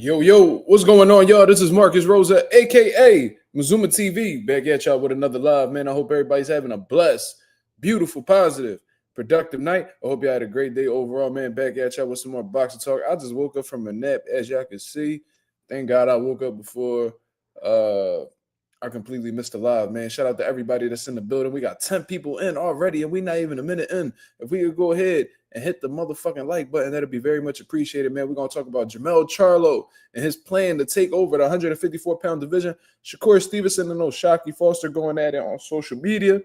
Yo, what's going on, y'all? This is Marcus Rosa, aka Mazuma TV, back at y'all with another live, man. I hope everybody's having a blessed, beautiful, positive, productive night. I hope y'all had a great day overall, man. Back at y'all with some more boxing talk. I just woke up from a nap, as y'all can see. Thank God I woke up before I completely missed the live, man. Shout out to everybody that's in the building. We got 10 people in already, and we're not even a minute in. If we could go ahead and hit the motherfucking like button, that'd be very much appreciated, man. We're going to talk about Jermall Charlo and his plan to take over the 154-pound division. Shakur Stevenson and Shakur Foster going at it on social media.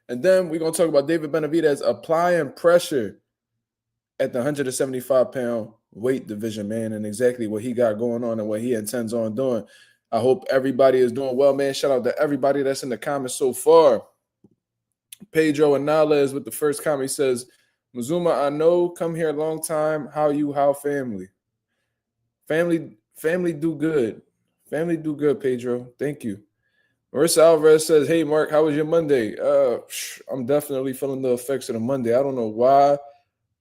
And then we're going to talk about David Benavidez applying pressure at the 175-pound weight division, man, and exactly what he got going on and what he intends on doing. I hope everybody is doing well, man. Shout out to everybody that's in the comments so far. Pedro Anales with the first comment says, Mazuma, I know, come here a long time. How you, how family? Family do good. Family do good, Pedro. Thank you. Marissa Alvarez says, hey, Mark, how was your Monday? I'm definitely feeling the effects of the Monday. I don't know why.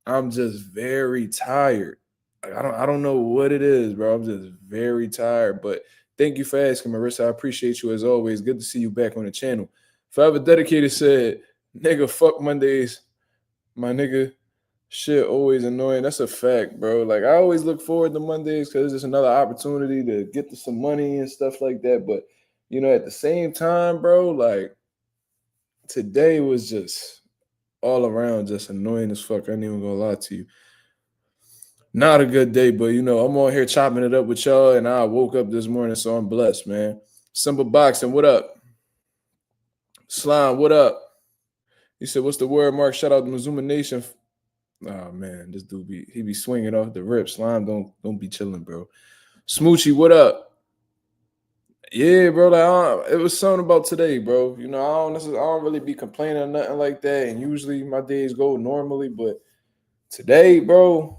I'm just very tired. I don't know what it is, bro. I'm just very tired, but thank you for asking, Marissa. I appreciate you as always. Good to see you back on the channel. Forever Dedicated said, nigga, fuck Mondays. My nigga, shit always annoying. That's a fact, bro. Like, I always look forward to Mondays because it's just another opportunity to get to some money and stuff like that. But, you know, at the same time, bro, like, today was just all around just annoying as fuck. I ain't even gonna lie to you. Not a good day, but, you know, I'm on here chopping it up with y'all, and I woke up this morning, so I'm blessed, man. Simple Boxing, what up? Slime, what up? He said, what's the word, Mark? Shout out to Mazuma Nation. Oh, man, this dude, he be swinging off the rip. Slime, don't be chilling, bro. Smoochie, what up? Yeah, bro, like, it was something about today, bro. You know, I don't really be complaining or nothing like that, and usually my days go normally, but today, bro,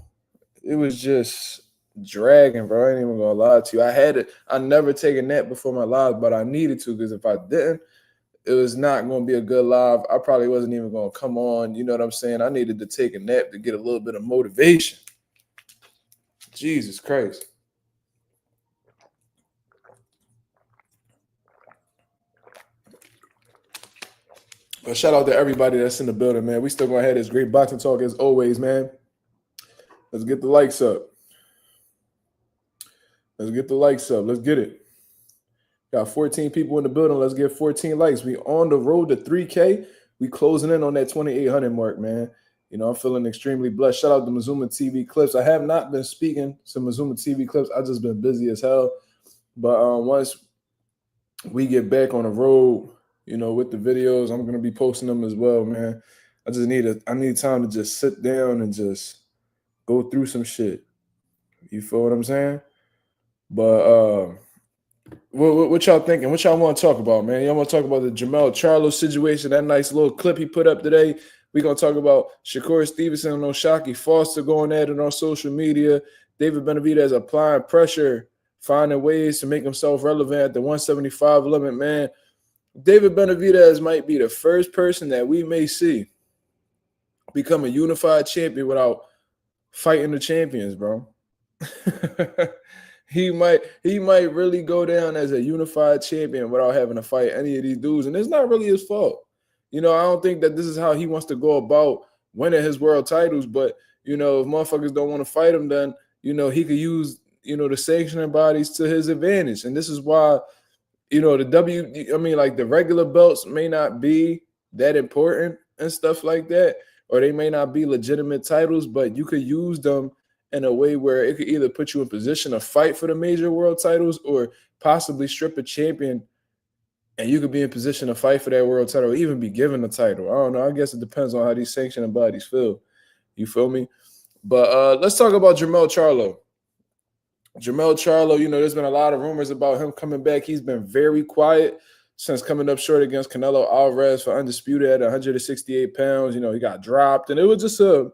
it was just dragging, bro. I ain't even gonna lie to you. I never take a nap before my live, but I needed to, because if I didn't, it was not gonna be a good live. I probably wasn't even gonna come on. You know what I'm saying? I needed to take a nap to get a little bit of motivation. Jesus Christ. But shout out to everybody that's in the building, man. We still gonna have this great boxing talk as always, man. Let's get the likes up. Let's get the likes up. Let's get it. Got 14 people in the building. Let's get 14 likes. We on the road to 3K. We closing in on that 2,800 mark, man. You know, I'm feeling extremely blessed. Shout out to Mazuma TV Clips. I have not been speaking to Mazuma TV Clips. I've just been busy as hell. But once we get back on the road, you know, with the videos, I'm going to be posting them as well, man. I need time to just sit down and just go through some shit. You feel what I'm saying? But what y'all thinking? What y'all want to talk about, man? Y'all want to talk about the Jermall Charlo situation, that nice little clip he put up today? We're going to talk about Shakur Stevenson and Shakur Foster going at it on social media. David Benavidez applying pressure, finding ways to make himself relevant at the 175 limit, man. David Benavidez might be the first person that we may see become a unified champion without fighting the champions, bro. He might really go down as a unified champion without having to fight any of these dudes, and it's not really his fault. You know, I don't think that this is how he wants to go about winning his world titles, but, you know, if motherfuckers don't want to fight him, then, you know, he could use, you know, the sanctioning bodies to his advantage. And this is why, you know, the regular belts may not be that important and stuff like that, or they may not be legitimate titles, but you could use them in a way where it could either put you in position to fight for the major world titles or possibly strip a champion and you could be in position to fight for that world title or even be given the title. I don't know. I guess it depends on how these sanctioning bodies feel. You feel me? But let's talk about Jermall Charlo. Jermall Charlo, you know, there's been a lot of rumors about him coming back. He's been very quiet since coming up short against Canelo Alvarez for undisputed at 168 pounds. You know, he got dropped, and it was just a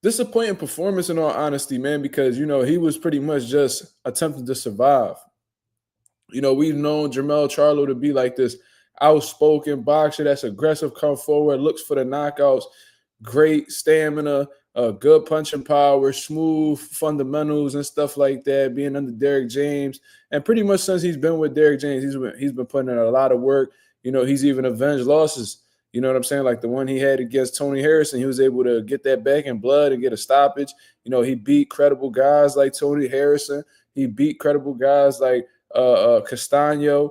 disappointing performance in all honesty, man, because, you know, he was pretty much just attempting to survive. You know, we've known Jermall Charlo to be like this outspoken boxer that's aggressive, come forward, looks for the knockouts, great stamina, good punching power, smooth fundamentals and stuff like that, being under Derrick James. And pretty much since he's been with Derrick James, he's been putting in a lot of work. He's even avenged losses. You know what I'm saying? Like the one he had against Tony Harrison, he was able to get that back in blood and get a stoppage. He beat credible guys like Tony Harrison. He beat credible guys like Castano.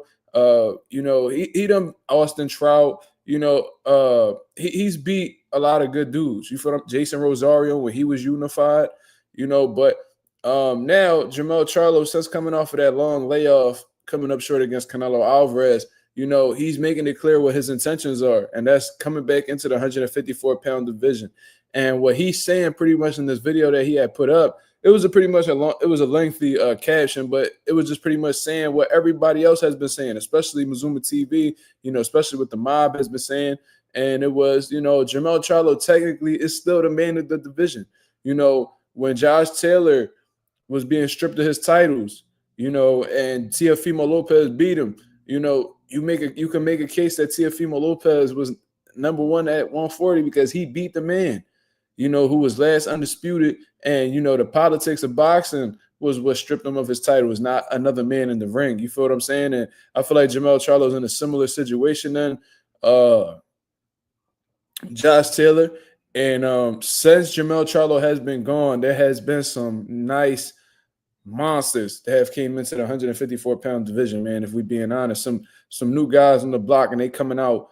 He done Austin Trout. He's beat a lot of good dudes. You feel him? Jason Rosario when he was unified. But now Jermall Charlo, since coming off of that long layoff, coming up short against Canelo Alvarez, he's making it clear what his intentions are, and that's coming back into the 154-pound division. And what he's saying pretty much in this video that he had put up, it was a lengthy caption, but it was just pretty much saying what everybody else has been saying, especially Mazuma TV, especially what the mob has been saying. And it was, Jermall Charlo technically is still the man of the division. When Josh Taylor was being stripped of his titles, and Teofimo Lopez beat him, you can make a case that Teofimo Lopez was number one at 140 because he beat the man, who was last undisputed. And, the politics of boxing was what stripped him of his title. It was not another man in the ring. You feel what I'm saying? And I feel like Jermall Charlo's in a similar situation then. Josh Taylor. And since Jermall Charlo has been gone, there has been some nice monsters that have came into the 154-pound division, man. If we're being honest, some new guys on the block, and they coming out,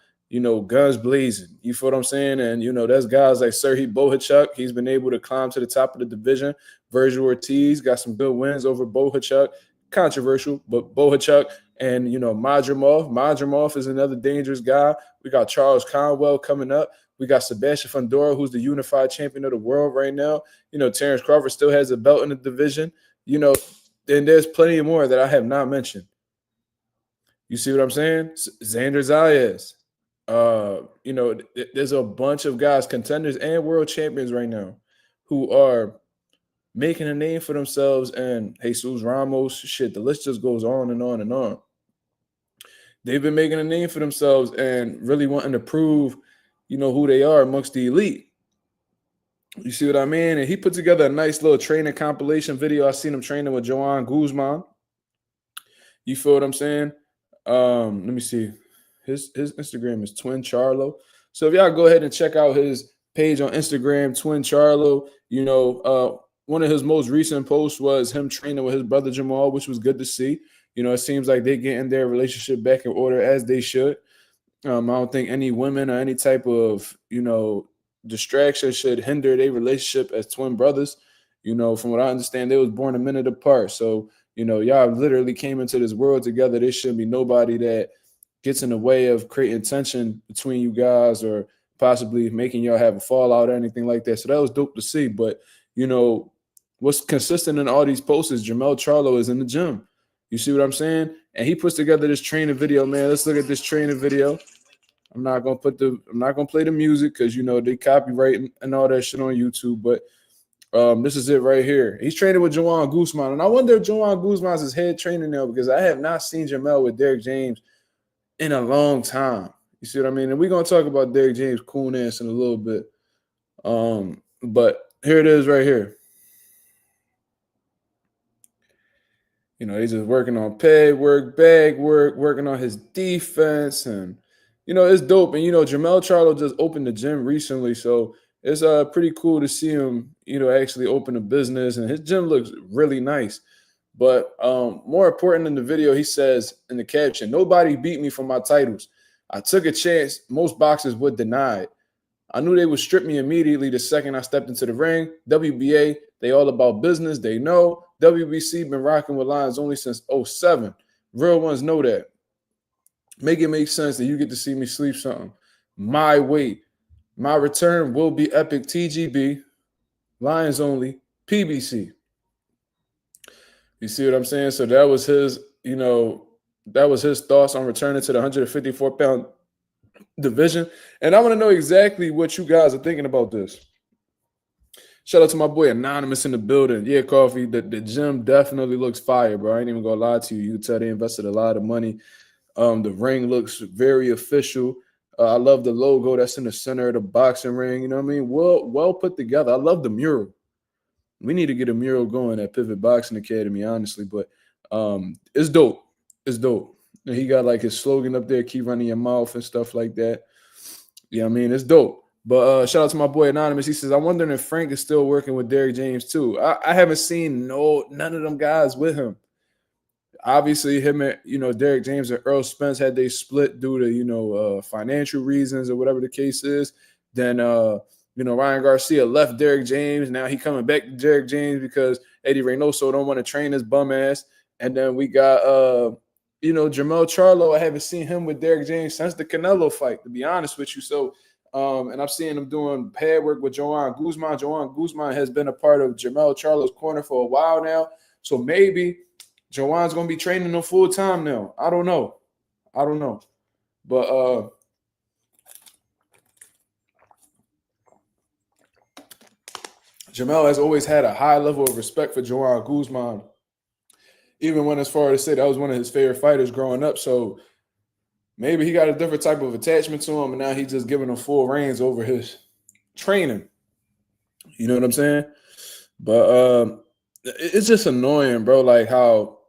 guns blazing. You feel what I'm saying? And, there's guys like Serhii Bohachuk. He's been able to climb to the top of the division. Virgil Ortiz got some good wins over Bohachuk. Controversial, but Bohachuk. And, Madrimov. Madrimov is another dangerous guy. We got Charles Conwell coming up. We got Sebastian Fundora, who's the unified champion of the world right now. Terrence Crawford still has a belt in the division. And there's plenty more that I have not mentioned. You see what I'm saying? Xander Zayas. There's a bunch of guys, contenders and world champions right now, who are making a name for themselves. And Jesus Ramos, the list just goes on and on and on. They've been making a name for themselves and really wanting to prove, who they are amongst the elite. You see what I mean? And he put together a nice little training compilation video. I seen him training with Joanne Guzman. You feel what I'm saying? Let me see. His Instagram is Twin Charlo. So if y'all go ahead and check out his page on Instagram, Twin Charlo, one of his most recent posts was him training with his brother Jermall, which was good to see. It seems like they're getting their relationship back in order as they should. I don't think any women or any type of, distraction should hinder their relationship as twin brothers. From what I understand, they was born a minute apart. So, y'all literally came into this world together. There shouldn't be nobody that gets in the way of creating tension between you guys or possibly making y'all have a fallout or anything like that. So that was dope to see. But, what's consistent in all these posts is Jermall Charlo is in the gym. You see what I'm saying? And he puts together this training video, man. Let's look at this training video. I'm not gonna play the music because they copyright and all that shit on YouTube. But this is it right here. He's training with Joanne Guzman, and I wonder if Joanne Guzman's his head trainer now because I have not seen Jermell with Derrick James in a long time. You see what I mean? And we're gonna talk about Derrick James' coolness in a little bit. But here it is right here. He's just working on peg work, bag work, working on his defense, and it's dope. And Jermall Charlo just opened the gym recently, so it's pretty cool to see him, actually open a business, and his gym looks really nice. But more important in the video, he says in the caption, "Nobody beat me for my titles. I took a chance most boxers would deny it. I knew they would strip me immediately the second I stepped into the ring. WBA, they all about business. They know. WBC been rocking with Lions only since 07. Real ones know that. Make it make sense that you get to see me sleep something. My weight. My return will be epic. TGB, Lions only, PBC." You see what I'm saying? So that was his, that was his thoughts on returning to the 154-pound division. And I want to know exactly what you guys are thinking about this. Shout out to my boy Anonymous in the building. Yeah, Coffee, the gym definitely looks fire, bro. I ain't even gonna lie to you. You can tell they invested a lot of money. The ring looks very official. I love the logo that's in the center of the boxing ring. You know what I mean? Well put together. I love the mural. We need to get a mural going at Pivot Boxing Academy, honestly. But it's dope. It's dope. And he got like his slogan up there, keep running your mouth and stuff like that. Yeah, I mean, it's dope. But shout out to my boy Anonymous. He says, I'm wondering if Frank is still working with Derrick James too. I haven't seen none of them guys with him. Obviously, him and Derrick James and Earl Spence had they split due to financial reasons or whatever the case is. Then Ryan Garcia left Derrick James. Now he coming back to Derrick James because Eddie Reynoso don't want to train his bum ass. And then we got Jermall Charlo. I haven't seen him with Derrick James since the Canelo fight, to be honest with you. So and I'm seeing him doing pad work with Joanne Guzman. Joanne Guzman has been a part of Jermell Charlo's corner for a while now. So maybe Joanne's going to be training him full time now. I don't know. But Jermell has always had a high level of respect for Joanne Guzman, even went as far as to say that was one of his favorite fighters growing up. So maybe he got a different type of attachment to him, and now he's just giving him full reins over his training. You know what I'm saying? But it's just annoying, bro, like how,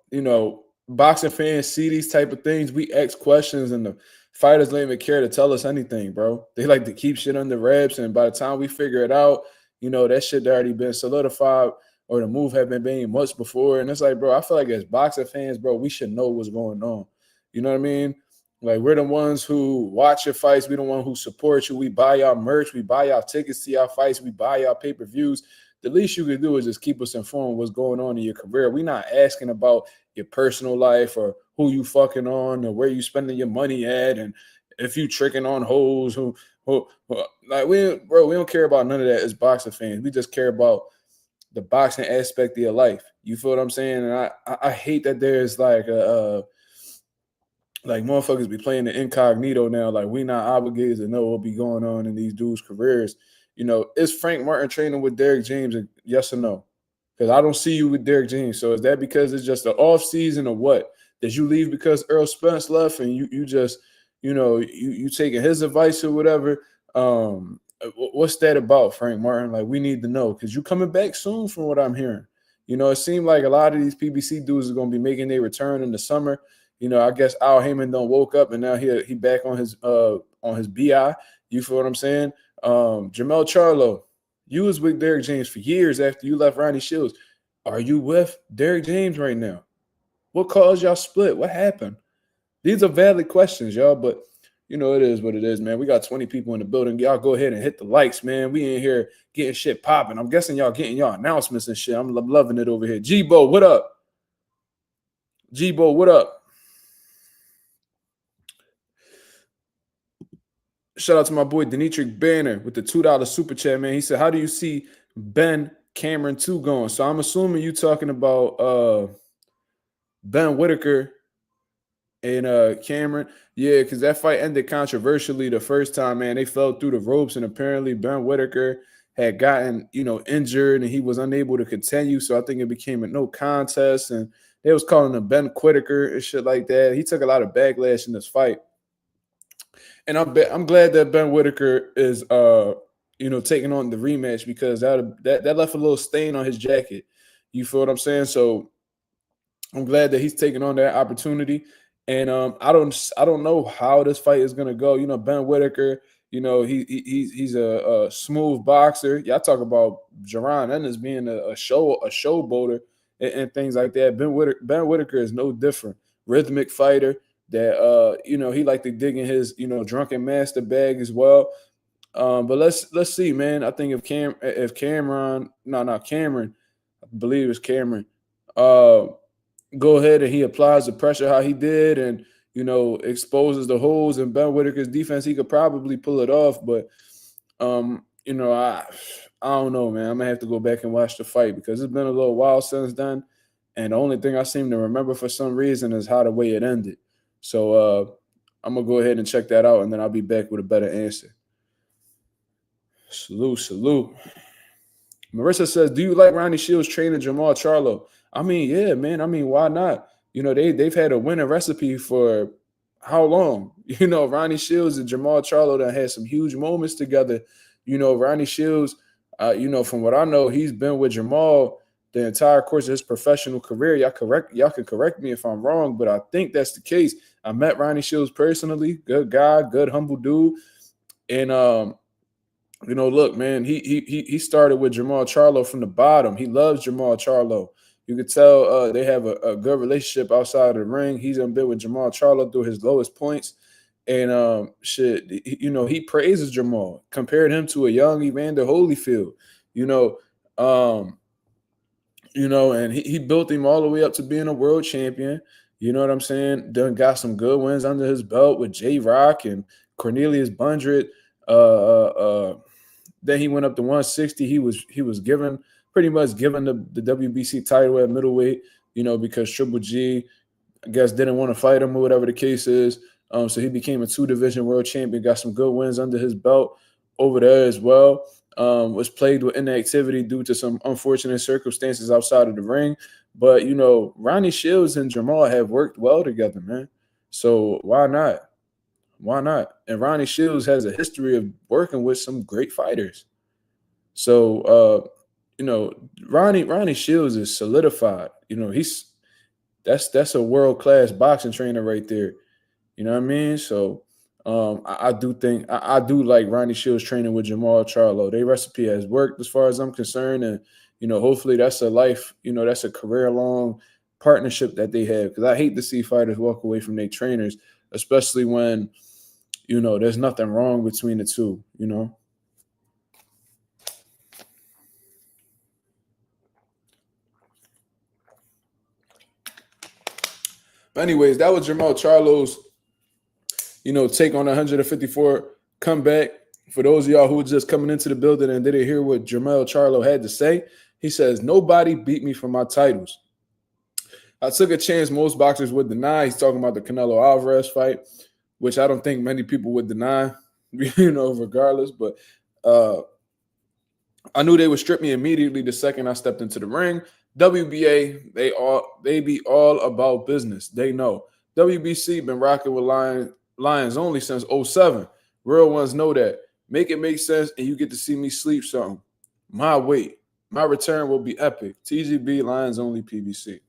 boxing fans see these type of things. We ask questions, and the fighters don't even care to tell us anything, bro. They like to keep shit under wraps, and by the time we figure it out, that shit already been solidified or the move had been made months before. And it's like, bro, I feel like as boxing fans, bro, we should know what's going on. You know what I mean? Like, we're the ones who watch your fights. We the one who support you. We buy y'all merch. We buy y'all tickets to y'all fights. We buy y'all pay-per-views. The least you can do is just keep us informed what's going on in your career. We're not asking about your personal life or who you fucking on or where you spending your money at and if you tricking on hoes. Like, we don't care about none of that as boxing fans. We just care about the boxing aspect of your life. You feel what I'm saying? And I hate that there's like like motherfuckers be playing the incognito now. Like, we not obligated to know what be going on in these dudes' careers. Is Frank Martin training with Derrick James? Yes or no? Because I don't see you with Derrick James. So is that because it's just the off season or what? Did you leave because Earl Spence left and you just, you taking his advice or whatever? What's that about, Frank Martin? Like, we need to know because you coming back soon from what I'm hearing. It seemed like a lot of these PBC dudes are going to be making their return in the summer. I guess Al Heyman done woke up and now he back on his BI. You feel what I'm saying? Jermell Charlo, you was with Derrick James for years after you left Ronnie Shields. Are you with Derrick James right now? What caused y'all split? What happened? These are valid questions, y'all, but it is what it is, man. We got 20 people in the building. Y'all go ahead and hit the likes, man. We in here getting shit popping. I'm guessing y'all getting y'all announcements and shit. I'm loving it over here. G-Bo, what up? G-Bo, what up? Shout out to my boy Denitric Banner with the $2 super chat, man. He said, how do you see Ben Cameron 2 going? So I'm assuming you talking about Ben Whitaker and Cameron. Yeah, because that fight ended controversially the first time, man. They fell through the ropes, and apparently Ben Whitaker had gotten, injured, and he was unable to continue. So I think it became a no contest, and they was calling him Ben Whitaker and shit like that. He took a lot of backlash in this fight. And I'm glad that Ben Whitaker is taking on the rematch because that left a little stain on his jacket. You feel what I'm saying? So I'm glad that he's taking on that opportunity. And I don't know how this fight is gonna go. Ben Whitaker, he's a smooth boxer. Y'all talk about Jaron Ennis being a showboater and things like that. Ben Whitaker is no different. Rhythmic fighter. That he like to dig in his drunken master bag as well. But let's see, man. I think if Cameron, I believe it's Cameron, go ahead and he applies the pressure how he did and exposes the holes in Ben Whitaker's defense, he could probably pull it off. But I don't know, man. I'm gonna have to go back and watch the fight because it's been a little while since then. And the only thing I seem to remember for some reason is how the way it ended. So I'm going to go ahead and check that out, and then I'll be back with a better answer. Salute. Marissa says, do you like Ronnie Shields training Jermall Charlo? I mean, yeah, man. I mean, why not? They've had a winning recipe for How long? You know, Ronnie Shields and Jermall Charlo that had some huge moments together. You know, Ronnie Shields, you know, from what I know, he's been with Jermall the entire course of his professional career. Y'all can correct me if I'm wrong, but I think that's the case. I met Ronnie Shields personally, good guy, good humble dude. And you know, look, man, he started with Jermall Charlo from the bottom. He loves Jermall Charlo. You could tell they have a good relationship outside of the ring. He's been with Jermall Charlo through his lowest points. And you know, he praises Jermall, compared him to a young Evander Holyfield, you know, and he built him all the way up to being a world champion. You know what I'm saying? Done got some good wins under his belt with J Rock and Cornelius Bundred. Then he went up to 160. He was given pretty much given the WBC title at middleweight, you know, because Triple G, I guess, didn't want to fight him or whatever the case is. So he became a 2-division world champion, got some good wins under his belt over there as well. Was plagued with inactivity due to some unfortunate circumstances outside of the ring. But, you know, Ronnie Shields and Jermall have worked well together, man. So why not? Why not? And Ronnie Shields has a history of working with some great fighters. So, you know, Ronnie Shields is solidified. You know, that's a world-class boxing trainer right there. You know what I mean? So I do think I do like Ronnie Shields training with Jermall Charlo. Their recipe has worked as far as I'm concerned. And, you know, hopefully that's a life, you know, that's a career-long partnership that they have. Because I hate to see fighters walk away from their trainers, especially when, you know, there's nothing wrong between the two, you know. But anyways, that was Jermall Charlo's, you know, take on 154 comeback. For those of y'all who were just coming into the building and didn't hear what Jermall Charlo had to say, he says, "Nobody beat me for my titles. I took a chance most boxers would deny." He's talking about the Canelo Alvarez fight, which I don't think many people would deny, you know, regardless. But I knew they would strip me immediately the second I stepped into the ring. WBA, they be all about business. They know. WBC been rocking with Lions only since 07. Real ones know that. Make it make sense, and you get to see me sleep something. My weight. My return will be epic. TGB, Lions only, PBC.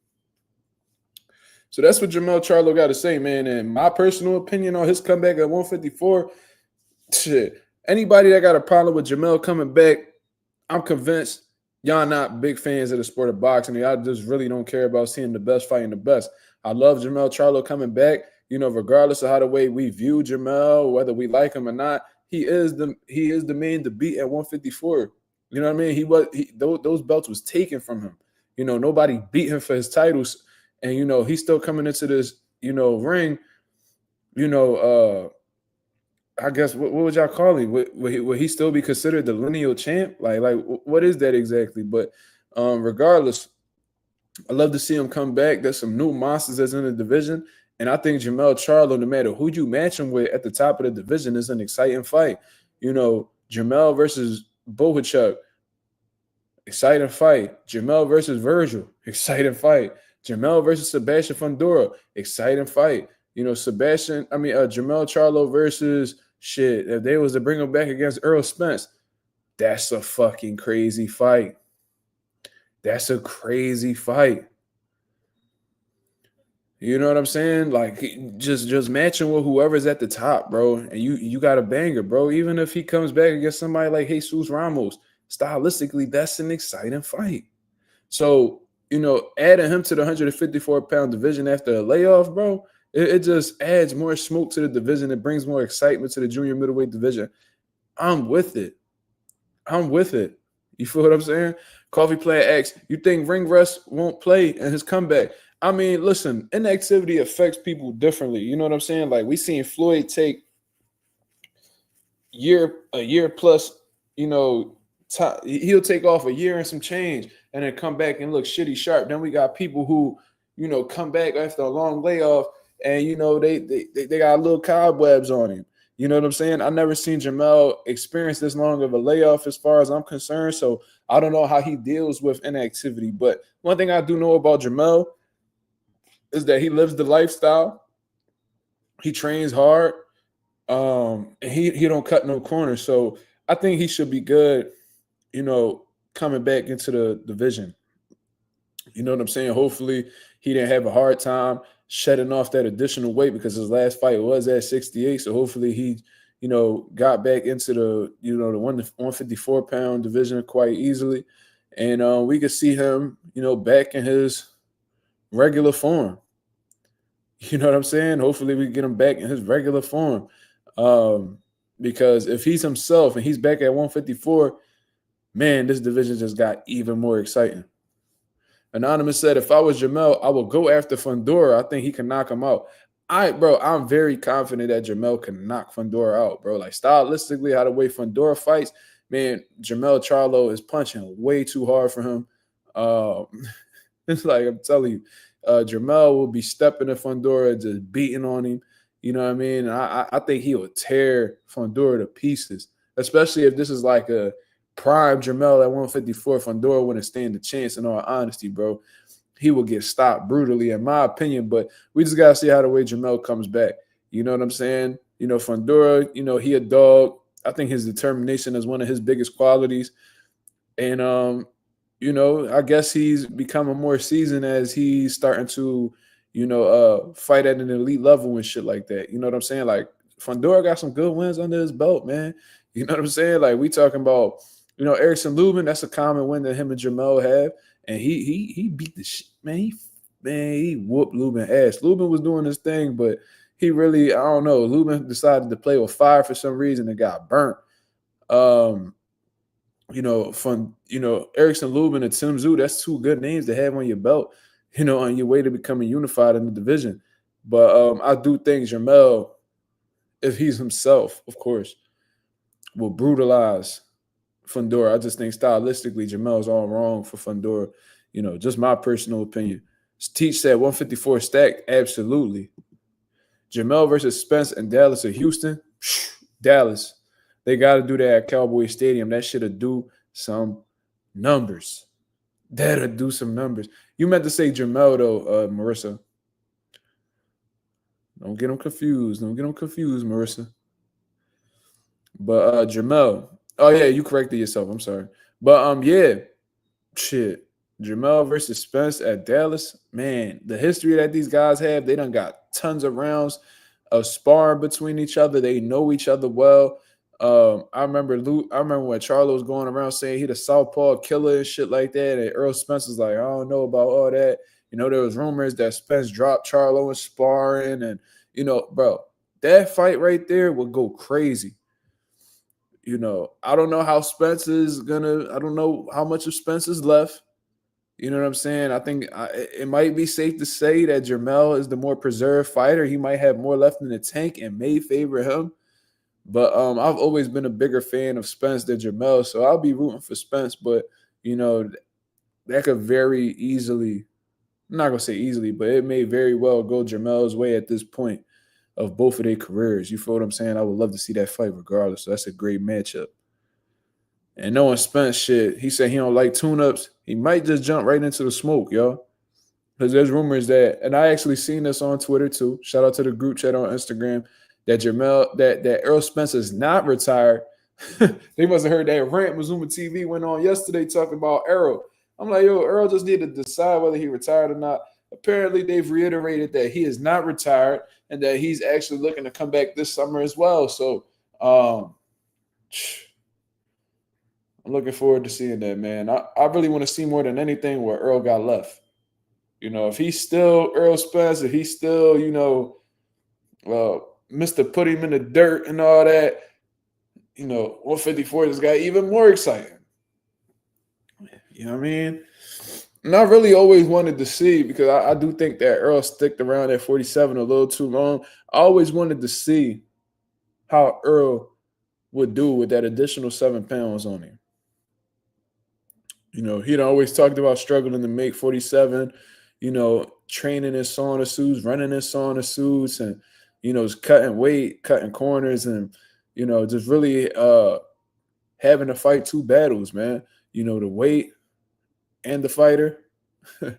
So that's what Jermall Charlo got to say, man. And my personal opinion on his comeback at 154, shit. Anybody that got a problem with Jermell coming back, I'm convinced y'all not big fans of the sport of boxing. Y'all just really don't care about seeing the best fighting the best. I love Jermall Charlo coming back. You know, regardless of how the way we view Jermell, whether we like him or not, he is the man to beat at 154. You know what I mean? Those belts was taken from him. You know, nobody beat him for his titles, and you know he's still coming into this, you know, ring. You know, I guess what would y'all call him? Would he still be considered the lineal champ? Like what is that exactly? But regardless, I love to see him come back. There's some new monsters that's in the division. And I think Jermall Charlo, no matter who you match him with at the top of the division, is an exciting fight. You know, Jermell versus Bohachuk, exciting fight. Jermell versus Virgil, exciting fight. Jermell versus Sebastian Fundora, exciting fight. You know, Jermall Charlo versus if they was to bring him back against Earl Spence, that's a fucking crazy fight. That's a crazy fight. You know what I'm saying? Like just matching with whoever's at the top, bro. And you got a banger, bro. Even if he comes back against somebody like Jesus Ramos, stylistically, that's an exciting fight. So, you know, adding him to the 154-pound division after a layoff, bro, it just adds more smoke to the division. It brings more excitement to the junior middleweight division. I'm with it. You feel what I'm saying? Coffee Player X, you think ring rust won't play in his comeback? I mean, listen, inactivity affects people differently. You know what I'm saying? Like we seen Floyd take a year plus, you know, he'll take off a year and some change and then come back and look shitty sharp. Then we got people who, you know, come back after a long layoff and, you know, they got little cobwebs on him. You know what I'm saying? I've never seen Jermell experience this long of a layoff as far as I'm concerned. So I don't know how he deals with inactivity. But one thing I do know about Jermell is that he lives the lifestyle. He trains hard. And he don't cut no corners. So I think he should be good, coming back into the division. You know what I'm saying? Hopefully he didn't have a hard time shedding off that additional weight because his last fight was at 68. So hopefully he, got back into the 154-pound division quite easily. And we could see him, back in his regular form. You know what I'm saying? Hopefully we get him back in his regular form. Because if he's himself and he's back at 154, man, this division just got even more exciting. Anonymous said, if I was Jermell, I would go after Fundora. I think he can knock him out. I'm very confident that Jermell can knock Fundora out, bro. Like, stylistically, how the way Fundora fights, man, Jermall Charlo is punching way too hard for him. It's like, I'm telling you, Jermell will be stepping at Fundora, just beating on him. You know what I mean? I think he will tear Fundora to pieces, especially if this is like a prime Jermell at 154. Fundora wouldn't stand a chance, in all honesty, bro. He will get stopped brutally, in my opinion. But we just got to see how the way Jermell comes back. You know what I'm saying? Fundora, he a dog. I think his determination is one of his biggest qualities. And, I guess he's becoming more seasoned as he's starting to, fight at an elite level and shit like that. You know what I'm saying? Like, Fundora got some good wins under his belt, man. You know what I'm saying? Like, we talking about, Erickson Lubin, that's a common win that him and Jermell have. And he beat the shit, man. He whooped Lubin ass. Lubin was doing his thing, but he really, I don't know. Lubin decided to play with fire for some reason and got burnt. Erickson Lubin and Tim Tszyu, that's two good names to have on your belt, on your way to becoming unified in the division. But I do think Jermell, if he's himself, of course, will brutalize Fundora. I just think stylistically, Jermell's all wrong for Fundora. Just my personal opinion. Teach said 154 stacked. Absolutely. Jermell versus Spence and Dallas or Houston. Dallas. They got to do that at Cowboy Stadium. That should have do some numbers. That'll do some numbers. You meant to say Jermell, though, Marissa. Don't get them confused. Marissa. But Jermell. Oh, yeah, you corrected yourself. I'm sorry. But, yeah. Shit. Jermell versus Spence at Dallas. Man, the history that these guys have, they done got tons of rounds of sparring between each other. They know each other well. I remember when Charlo was going around saying he the southpaw killer and shit like that. And Earl Spence was like, I don't know about all that. There was rumors that Spence dropped Charlo in sparring. And, bro, that fight right there would go crazy. I don't know how Spence is I don't know how much of Spence is left. You know what I'm saying? I think it might be safe to say that Jermell is the more preserved fighter. He might have more left in the tank and may favor him. But I've always been a bigger fan of Spence than Jermell, so I'll be rooting for Spence. But, that could very easily, I'm not going to say easily, but it may very well go Jermell's way at this point of both of their careers. You feel what I'm saying? I would love to see that fight regardless. So that's a great matchup. And knowing Spence shit, he said he don't like tune-ups. He might just jump right into the smoke, yo. Because there's rumors that, and I actually seen this on Twitter too. Shout out to the group chat on Instagram, that that Errol Spence is not retired. They must have heard that rant Mazuma TV went on yesterday talking about Errol. I'm like, yo, Errol just need to decide whether he retired or not. Apparently, they've reiterated that he is not retired and that he's actually looking to come back this summer as well. So, I'm looking forward to seeing that, man. I really want to see more than anything what Earl got left. If he's still Earl Spence, if he's still, Mr. Put him in the dirt and all that, 154 just got even more exciting. You know what I mean? And I really always wanted to see, because I do think that Earl sticked around at 47 a little too long. I always wanted to see how Earl would do with that additional 7 pounds on him. He'd always talked about struggling to make 47, training in sauna suits, running in sauna suits, and, cutting weight, cutting corners, and, just really having to fight two battles, man. The weight and the fighter. You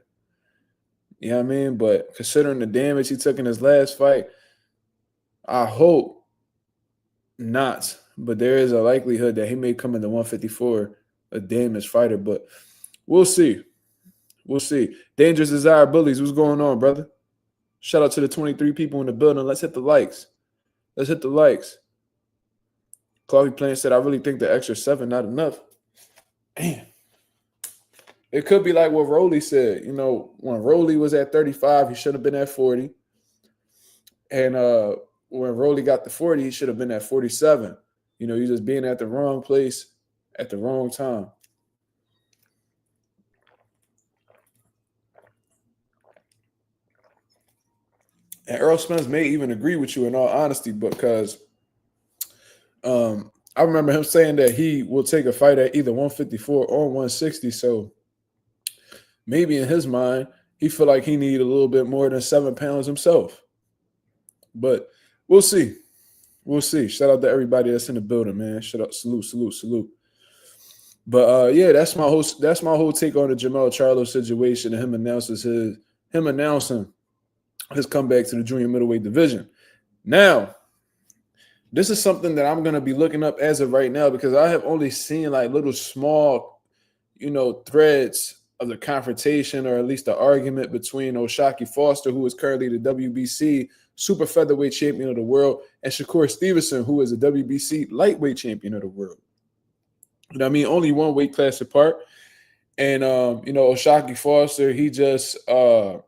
know what I mean? But considering the damage he took in his last fight, I hope not, but there is a likelihood that he may come in the 154, a damaged fighter. But we'll see. We'll see. Dangerous Desire Bullies, what's going on, brother? Shout out to the 23 people in the building. Let's hit the likes. Let's hit the likes. Coffee Plant said, I really think the extra 7 not enough. Damn. It could be like what Rolly said. You know, when Rolly was at 35, he should have been at 40. And when Rolly got to 40, he should have been at 47. You know, you just being at the wrong place at the wrong time. And Earl Spence may even agree with you in all honesty, because I remember him saying that he will take a fight at either 154 or 160. So maybe in his mind, he feel like he need a little bit more than 7 pounds himself. But we'll see. We'll see. Shout out to everybody that's in the building, man. Shout out, salute. But yeah, that's my whole take on the Jermall Charlo situation and him announcing his comeback to the junior middleweight division. Now, this is something that I'm gonna be looking up as of right now, because I have only seen like little small, threads of the confrontation, or at least the argument between O'Shaquie Foster, who is currently the WBC super featherweight champion of the world, and Shakur Stevenson, who is the WBC lightweight champion of the world. I mean, only one weight class apart. And O'Shaquie Foster, he just got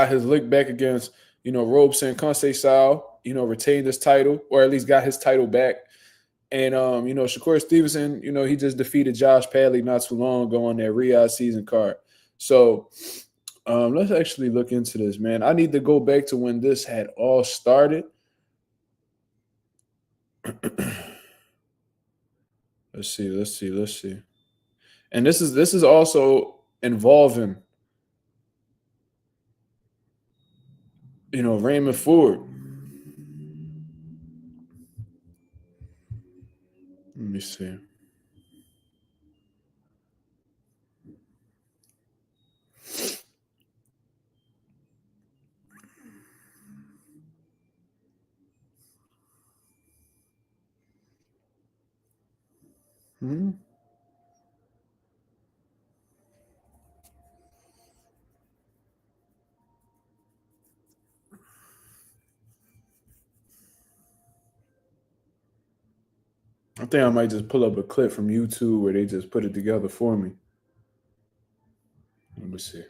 his lick back against Robeson Conceição, retained his title, or at least got his title back. And Shakur Stevenson, he just defeated Josh Padley not too long ago on that Riyadh season card. So let's actually look into this, man. I need to go back to when this had all started. Let's see. And this is also involving, Raymond Ford. Let me see. I think I might just pull up a clip from YouTube where they just put it together for me. Let me see.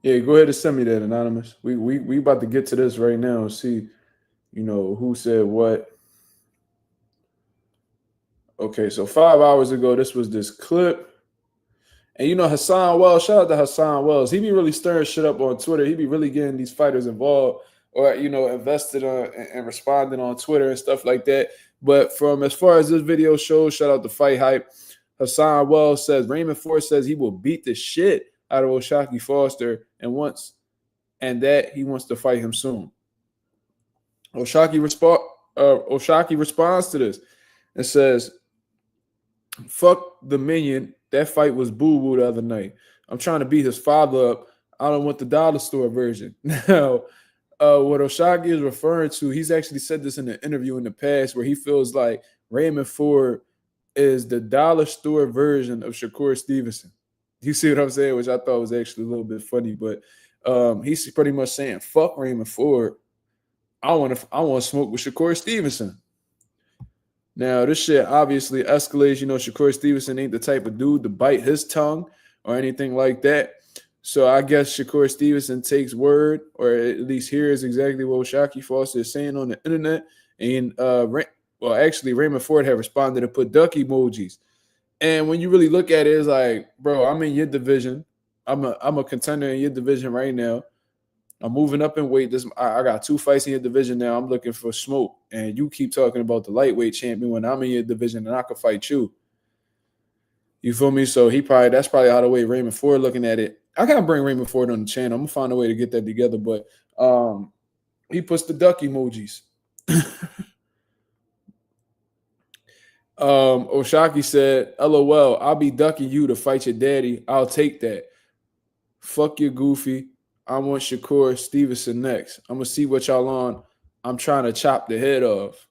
Yeah, go ahead and send me that, Anonymous. We about to get to this right now and see, who said what. Okay, so 5 hours ago, this was this clip. And Hassan Wells, shout out to Hassan Wells. He be really stirring shit up on Twitter. He be really getting these fighters involved, or invested and responding on Twitter and stuff like that. But from as far as this video shows, shout out to Fight Hype. Hassan Wells says Raymond Ford says he will beat the shit out of O'Shaquie Foster and that he wants to fight him soon. O'Shaquie responds to this and says, "Fuck the minion. That fight was boo-boo the other night. I'm trying to beat his father up. I don't want the dollar store version." Now, what O'Shaquie is referring to, he's actually said this in an interview in the past, where he feels like Raymond Ford is the dollar store version of Shakur Stevenson. You see what I'm saying? Which I thought was actually a little bit funny, but he's pretty much saying, "Fuck Raymond Ford. I want to smoke with Shakur Stevenson." Now, this shit obviously escalates. Shakur Stevenson ain't the type of dude to bite his tongue or anything like that. So I guess Shakur Stevenson takes word, or at least hears exactly what O'Shaquie Foster is saying on the internet. And actually, Raymond Ford had responded and put duck emojis. And when you really look at it, it's like, bro, I'm in your division. I'm a contender in your division right now. I'm moving up in weight. I got 2 fights in your division now. I'm looking for smoke. And you keep talking about the lightweight champion when I'm in your division and I can fight you. You feel me? So that's probably how the way Raymond Ford looking at it. I gotta bring Raymond Ford on the channel. I'm gonna find a way to get that together. But he puts the duck emojis. O'Shaquie said, "LOL, I'll be ducking you to fight your daddy. I'll take that." Fuck you, Goofy. I want Shakur Stevenson next. I'm gonna see what y'all on. I'm trying to chop the head off.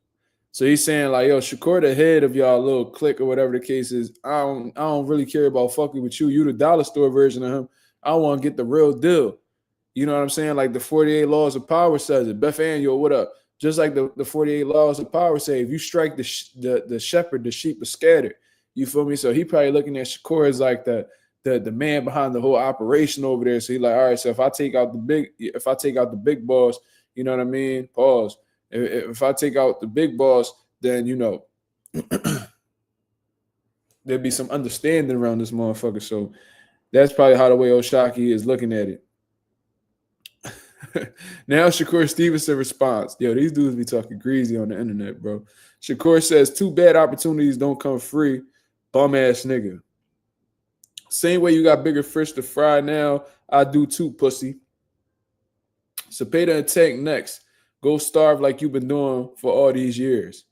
So he's saying like, yo, Shakur the head of y'all little clique or whatever the case is. I don't really care about fucking with you. You the dollar store version of him. I want to get the real deal. You know what I'm saying? Like the 48 laws of power says it. Beth Annual, what up? Just like the 48 laws of power say, if you strike the shepherd, the sheep are scattered. You feel me? So he probably looking at Shakur as like the man behind the whole operation over there. So he like, all right, so if I take out the big boss, you know what I mean? Pause. If I take out the big boss, then you know there'd be some understanding around this motherfucker. So that's probably how the way Oshaki is looking at it. Now Shakur Stevenson responds. Yo, these dudes be talking greasy on the internet, bro. Shakur says, too bad opportunities don't come free. Bum ass nigga. Same way you got bigger fish to fry now, I do too, pussy. Cepeda and Tank next. Go starve like you've been doing for all these years.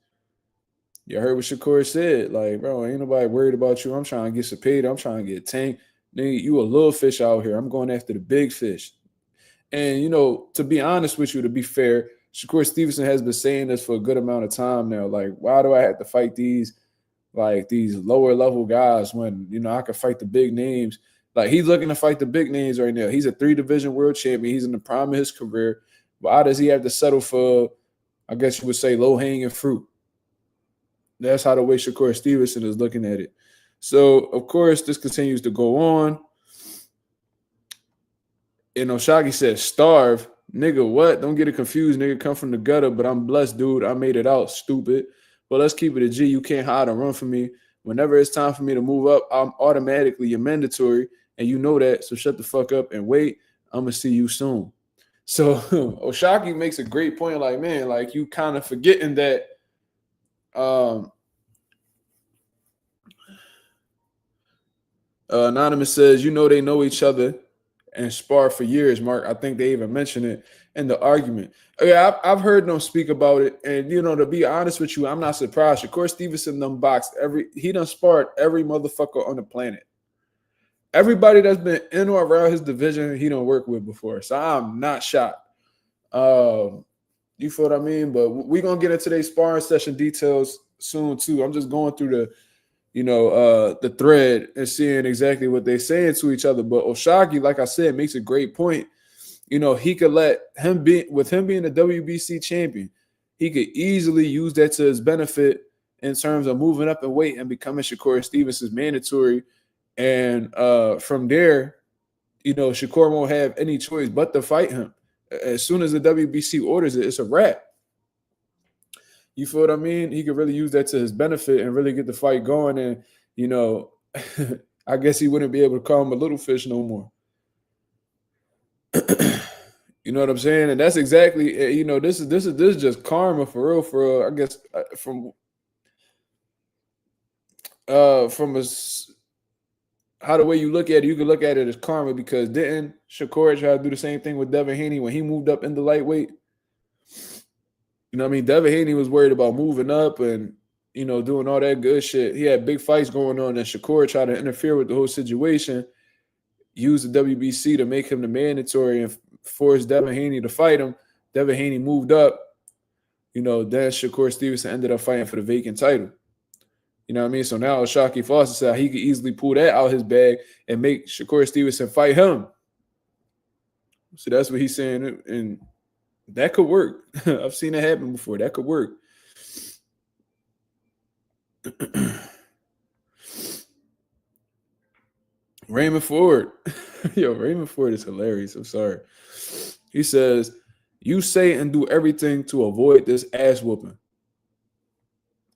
You heard what Shakur said. Like, bro, ain't nobody worried about you. I'm trying to get Cepeda. I'm trying to get Tank. Nigga, you a little fish out here. I'm going after the big fish. And, you know, to be honest with you, to be fair, Shakur Stevenson has been saying this for a good amount of time now. Like, why do I have to fight these lower level guys when, you know, I can fight the big names? Like, he's looking to fight the big names right now. He's a 3-division world champion. He's in the prime of his career. Why does he have to settle for, I guess you would say, low-hanging fruit? That's how the way Shakur Stevenson is looking at it. So, of course, this continues to go on. And Oshaki says, starve. Nigga, what? Don't get it confused. Nigga, come from the gutter, but I'm blessed, dude. I made it out, stupid. But let's keep it a G. You can't hide and run from me. Whenever it's time for me to move up, I'm automatically your mandatory, and you know that. So shut the fuck up and wait. I'm going to see you soon. So Oshaki makes a great point. Like, man, like you kind of forgetting that Anonymous says, you know they know each other and spar for years, Mark. I think they even mentioned it in the argument. Yeah, I've heard them speak about it. And, you know, to be honest with you, I'm not surprised. Shakur Stevenson done boxed he done sparred every motherfucker on the planet. Everybody that's been in or around his division, he don't work with before. So I'm not shocked. You feel what I mean? But we're going to get into today's sparring session details soon, too. I'm just going through the thread and seeing exactly what they're saying to each other. But Oshaki, like I said, makes a great point. You know, he could let him being the WBC champion, he could easily use that to his benefit in terms of moving up in weight and becoming Shakur Stevenson's mandatory. And from there, you know, Shakur won't have any choice but to fight him. As soon as the WBC orders it, it's a wrap. You feel what I mean? He could really use that to his benefit and really get the fight going. And, you know, I guess he wouldn't be able to call him a little fish no more. You know what I'm saying? And that's exactly, you know, this is just karma for real, I guess, from how the way you look at it, you can look at it as karma, because didn't Shakur try to do the same thing with Devin Haney when he moved up into lightweight? You know what I mean? Devin Haney was worried about moving up and, you know, doing all that good shit. He had big fights going on, and Shakur tried to interfere with the whole situation, use the WBC to make him the mandatory and force Devin Haney to fight him. Devin Haney moved up. You know, then Shakur Stevenson ended up fighting for the vacant title. You know what I mean? So now Oshaki Foster said he could easily pull that out his bag and make Shakur Stevenson fight him. So that's what he's saying. And that could work. I've seen it happen before. That could work. Raymond Ford. Yo, Raymond Ford is hilarious. I'm sorry. He says, you say and do everything to avoid this ass whooping.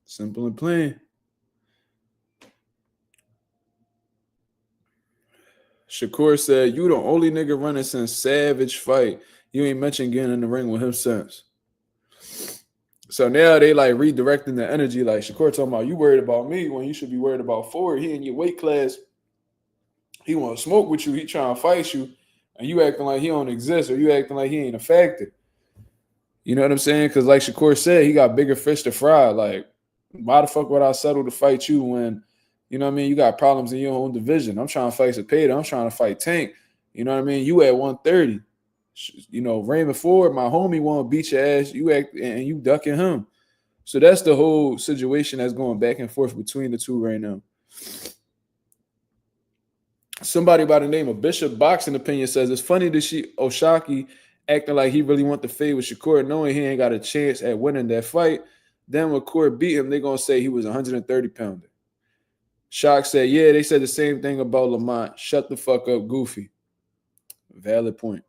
Simple and plain. Shakur said, you the only nigga running since Savage fight. You ain't mentioned getting in the ring with him since. So now they like redirecting the energy. Like Shakur talking about, you worried about me when you should be worried about Ford. He in your weight class. He want to smoke with you. He trying to fight you. And you acting like he don't exist, or you acting like he ain't a factor. You know what I'm saying? Because like Shakur said, he got bigger fish to fry. Like, why the fuck would I settle to fight you when, you know what I mean, you got problems in your own division? I'm trying to fight Cepeda. I'm trying to fight Tank. You know what I mean? You at 130. You know, Raymond Ford, my homie, want to beat your ass. You act and you ducking him. So that's the whole situation that's going back and forth between the two right now. Somebody by the name of Bishop Boxing Opinion says it's funny to see O'Shaquie acting like he really want to fade with Shakur, knowing he ain't got a chance at winning that fight. Then when Shakur beat him, they're gonna say he was 130 pounder. Shock said, yeah, they said the same thing about Lamont. Shut the fuck up, Goofy. Valid point.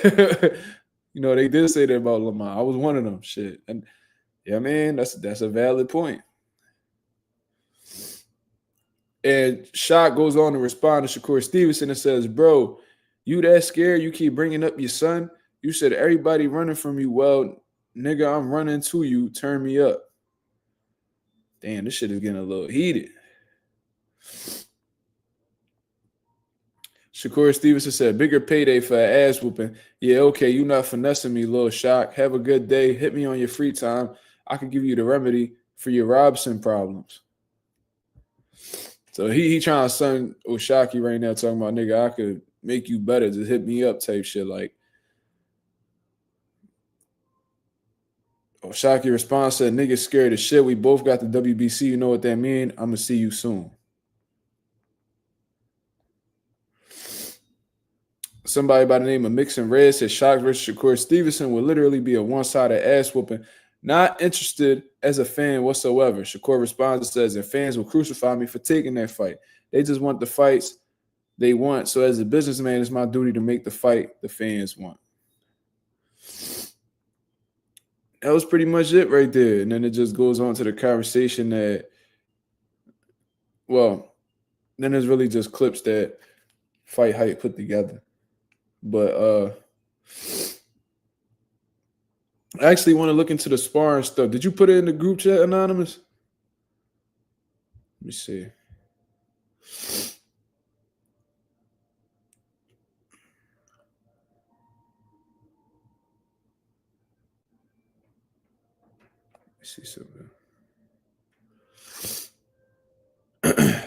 You know, they did say that about Lamont. I was one of them. Shit. And yeah, man, that's a valid point. And Shock goes on to respond to Shakur Stevenson and says, bro, you that scared? You keep bringing up your son? You said everybody running from you. Well, nigga, I'm running to you. Turn me up. Damn, this shit is getting a little heated. Shakur Stevenson said, bigger payday for an ass whooping. Yeah, okay, you not finessing me, little Shock. Have a good day. Hit me on your free time. I can give you the remedy for your Robson problems. So he trying to son O'Shaquie right now, talking about, nigga, I could make you better. Just hit me up type shit. Like, O'Shaquie response said, nigga scared as shit. We both got the WBC. You know what that mean? I'm going to see you soon. Somebody by the name of Mixon Red said Shock versus Shakur Stevenson would literally be a one-sided ass whooping. Not interested as a fan whatsoever. Shakur responds and says, and fans will crucify me for taking that fight. They just want the fights they want. So as a businessman, it's my duty to make the fight the fans want. That was pretty much it right there. And then it just goes on to the conversation that, well, then there's really just clips that Fight Hype put together. But I actually want to look into the sparring stuff. Did you put it in the group chat, Anonymous? Let me see. Let me see something.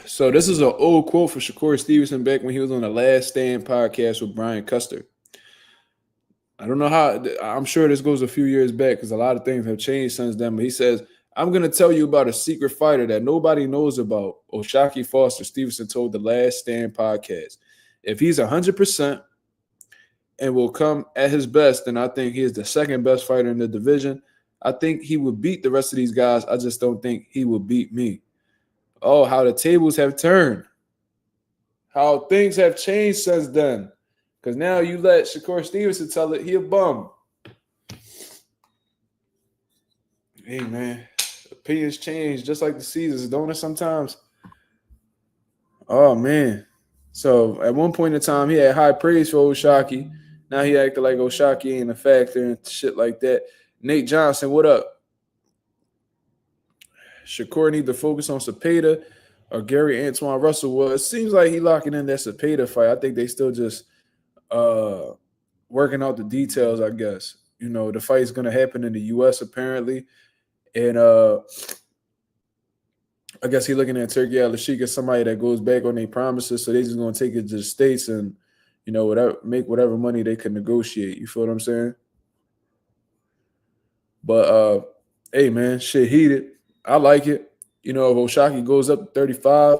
So this is an old quote for Shakur Stevenson back when he was on the Last Stand podcast with Brian Custer. I don't know how, I'm sure this goes a few years back because a lot of things have changed since then, but he says, I'm going to tell you about a secret fighter that nobody knows about. O'Shaquie Foster, Stevenson told the Last Stand podcast. If he's 100% and will come at his best, then I think he is the second best fighter in the division. I think he would beat the rest of these guys. I just don't think he will beat me. Oh, how the tables have turned. How things have changed since then. Because now you let Shakur Stevenson tell it, he a bum. Hey, man. Opinions change just like the seasons, don't it sometimes? Oh, man. So at one point in time, he had high praise for O'Shaquie. Now he acted like O'Shaquie ain't a factor and shit like that. Nate Johnson, what up? Shakur need to focus on Cepeda or Gary Antoine Russell. Well, it seems like he locking in that Cepeda fight. I think they still just working out the details, I guess. You know, the fight's going to happen in the U.S. apparently. And I guess he's looking at Turkey Al-Ashik as somebody that goes back on their promises. So they just going to take it to the States and, you know, make whatever money they can negotiate. You feel what I'm saying? But, hey, man, shit heated. I like it. You know, if O'Shaquie goes up to 35,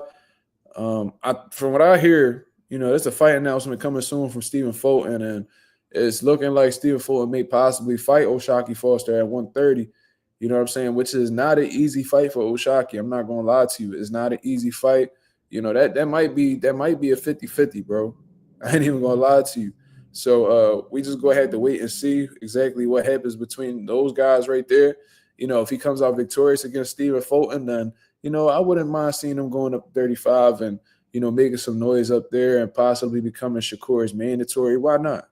from what I hear, you know, there's a fight announcement coming soon from Stephen Fulton, and it's looking like Stephen Fulton may possibly fight O'Shaquie Foster at 130. You know what I'm saying? Which is not an easy fight for O'Shaquie. I'm not gonna lie to you. It's not an easy fight. You know, that might be a 50-50, bro. I ain't even gonna lie to you. So we just go ahead to wait and see exactly what happens between those guys right there. You know, if he comes out victorious against Stephen Fulton, then, you know, I wouldn't mind seeing him going up 35 and, you know, making some noise up there and possibly becoming Shakur's mandatory. Why not?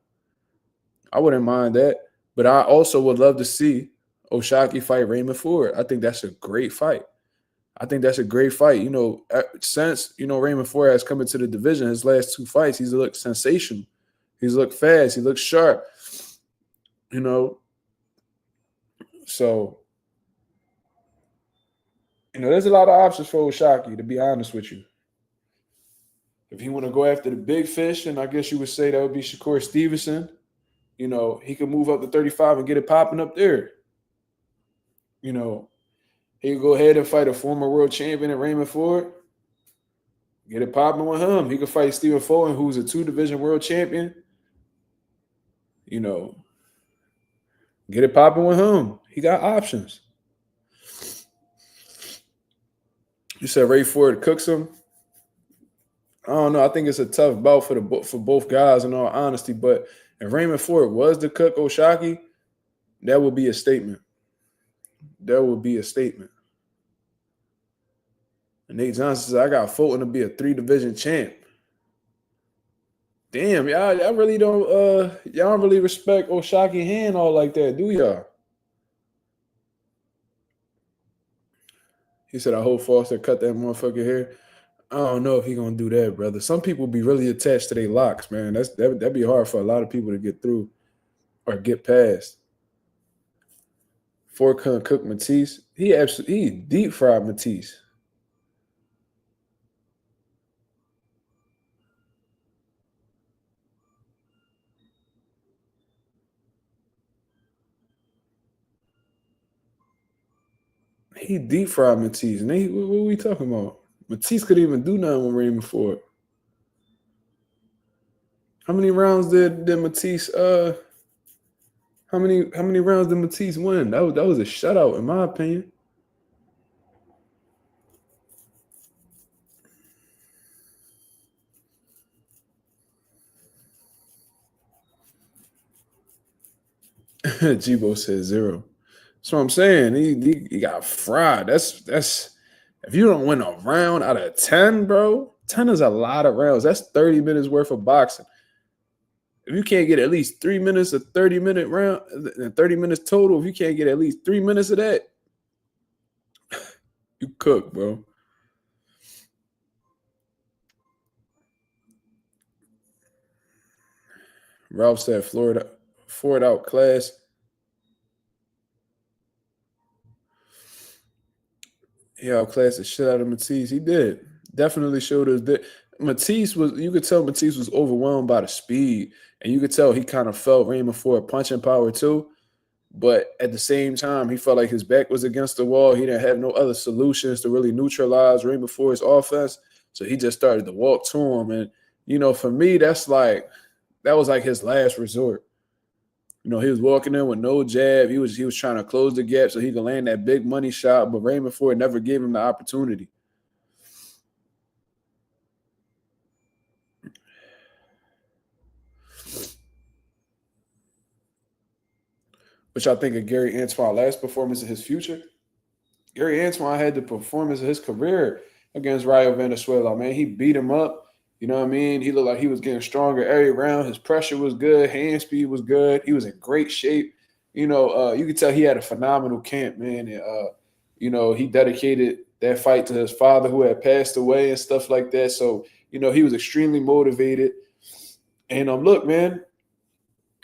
I wouldn't mind that. But I also would love to see O'Shaquie fight Raymond Ford. I think that's a great fight. You know, since, you know, Raymond Ford has come into the division, his last two fights, he's looked sensational. He's looked fast. He looked sharp. You know, so, you know, there's a lot of options for O'Shaquie, to be honest with you. If he want to go after the big fish, and I guess you would say that would be Shakur Stevenson. You know, he could move up to 35 and get it popping up there. You know, he could go ahead and fight a former world champion at Raymond Ford. Get it popping with him. He could fight Stephen Fulton, who's a 2-division world champion. You know, get it popping with him. He got options. You said Ray Ford cooks him. I don't know. I think it's a tough bout for both guys, in all honesty. But if Raymond Ford was to cook O'Shaquie, that would be a statement. That would be a statement. And Nate Johnson said, I got Fulton to be a 3-division champ. Damn, y'all really don't y'all don't really respect O'Shaquie hand all like that, do y'all? He said, I hope Foster cut that motherfucker hair. I don't know if he gonna do that, brother. Some people be really attached to their locks, man. That'd be hard for a lot of people to get through or get past. Ford couldn't cook Matisse. He deep fried Matisse. He deep fried Matisse. And what are we talking about? Matisse couldn't even do nothing with Raymond Ford. How many rounds did Matisse how many rounds did Matisse win? That was a shutout, in my opinion. Jibo said 0. That's what I'm saying. He got fried. That's if you don't win a round out of 10, bro, 10 is a lot of rounds. That's 30 minutes worth of boxing. If you can't get at least 3 minutes, a 30-minute round, 30 minutes total, if you can't get at least 3 minutes of that, you cook, bro. Ralph said Ford out class. He outclassed the shit out of Matisse. He did. Definitely showed us that you could tell Matisse was overwhelmed by the speed. And you could tell he kind of felt Raymond Ford punching power too. But at the same time, he felt like his back was against the wall. He didn't have no other solutions to really neutralize Raymond Ford's offense. So he just started to walk to him. And, you know, for me, that was like his last resort. You know, he was walking in with no jab. He was trying to close the gap so he could land that big money shot, but Raymond Ford never gave him the opportunity. Which I think of Gary Antoine's last performance of his future. Gary Antoine had the performance of his career against Rayo Venezuela. Man, he beat him up. You know what I mean? He looked like he was getting stronger every round. His pressure was good. Hand speed was good. He was in great shape. You know, you could tell he had a phenomenal camp, man. And, you know, he dedicated that fight to his father who had passed away and stuff like that. So, you know, he was extremely motivated. And look, man,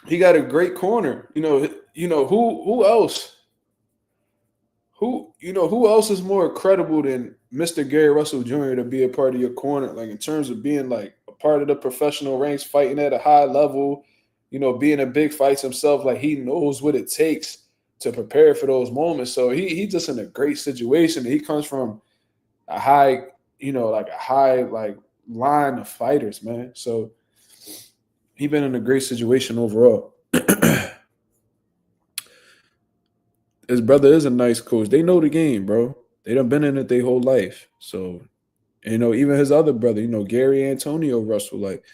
he got a great corner. You know who else? Who else is more credible than Mr. Gary Russell Jr. to be a part of your corner, like in terms of being like a part of the professional ranks, fighting at a high level, you know, being in big fights himself. Like he knows what it takes to prepare for those moments. So he's just in a great situation. He comes from a high, like line of fighters, man. So he's been in a great situation overall. His brother is a nice coach. They know the game, bro. They done been in it their whole life. So, you know, even his other brother, you know, Gary Antonio Russell, like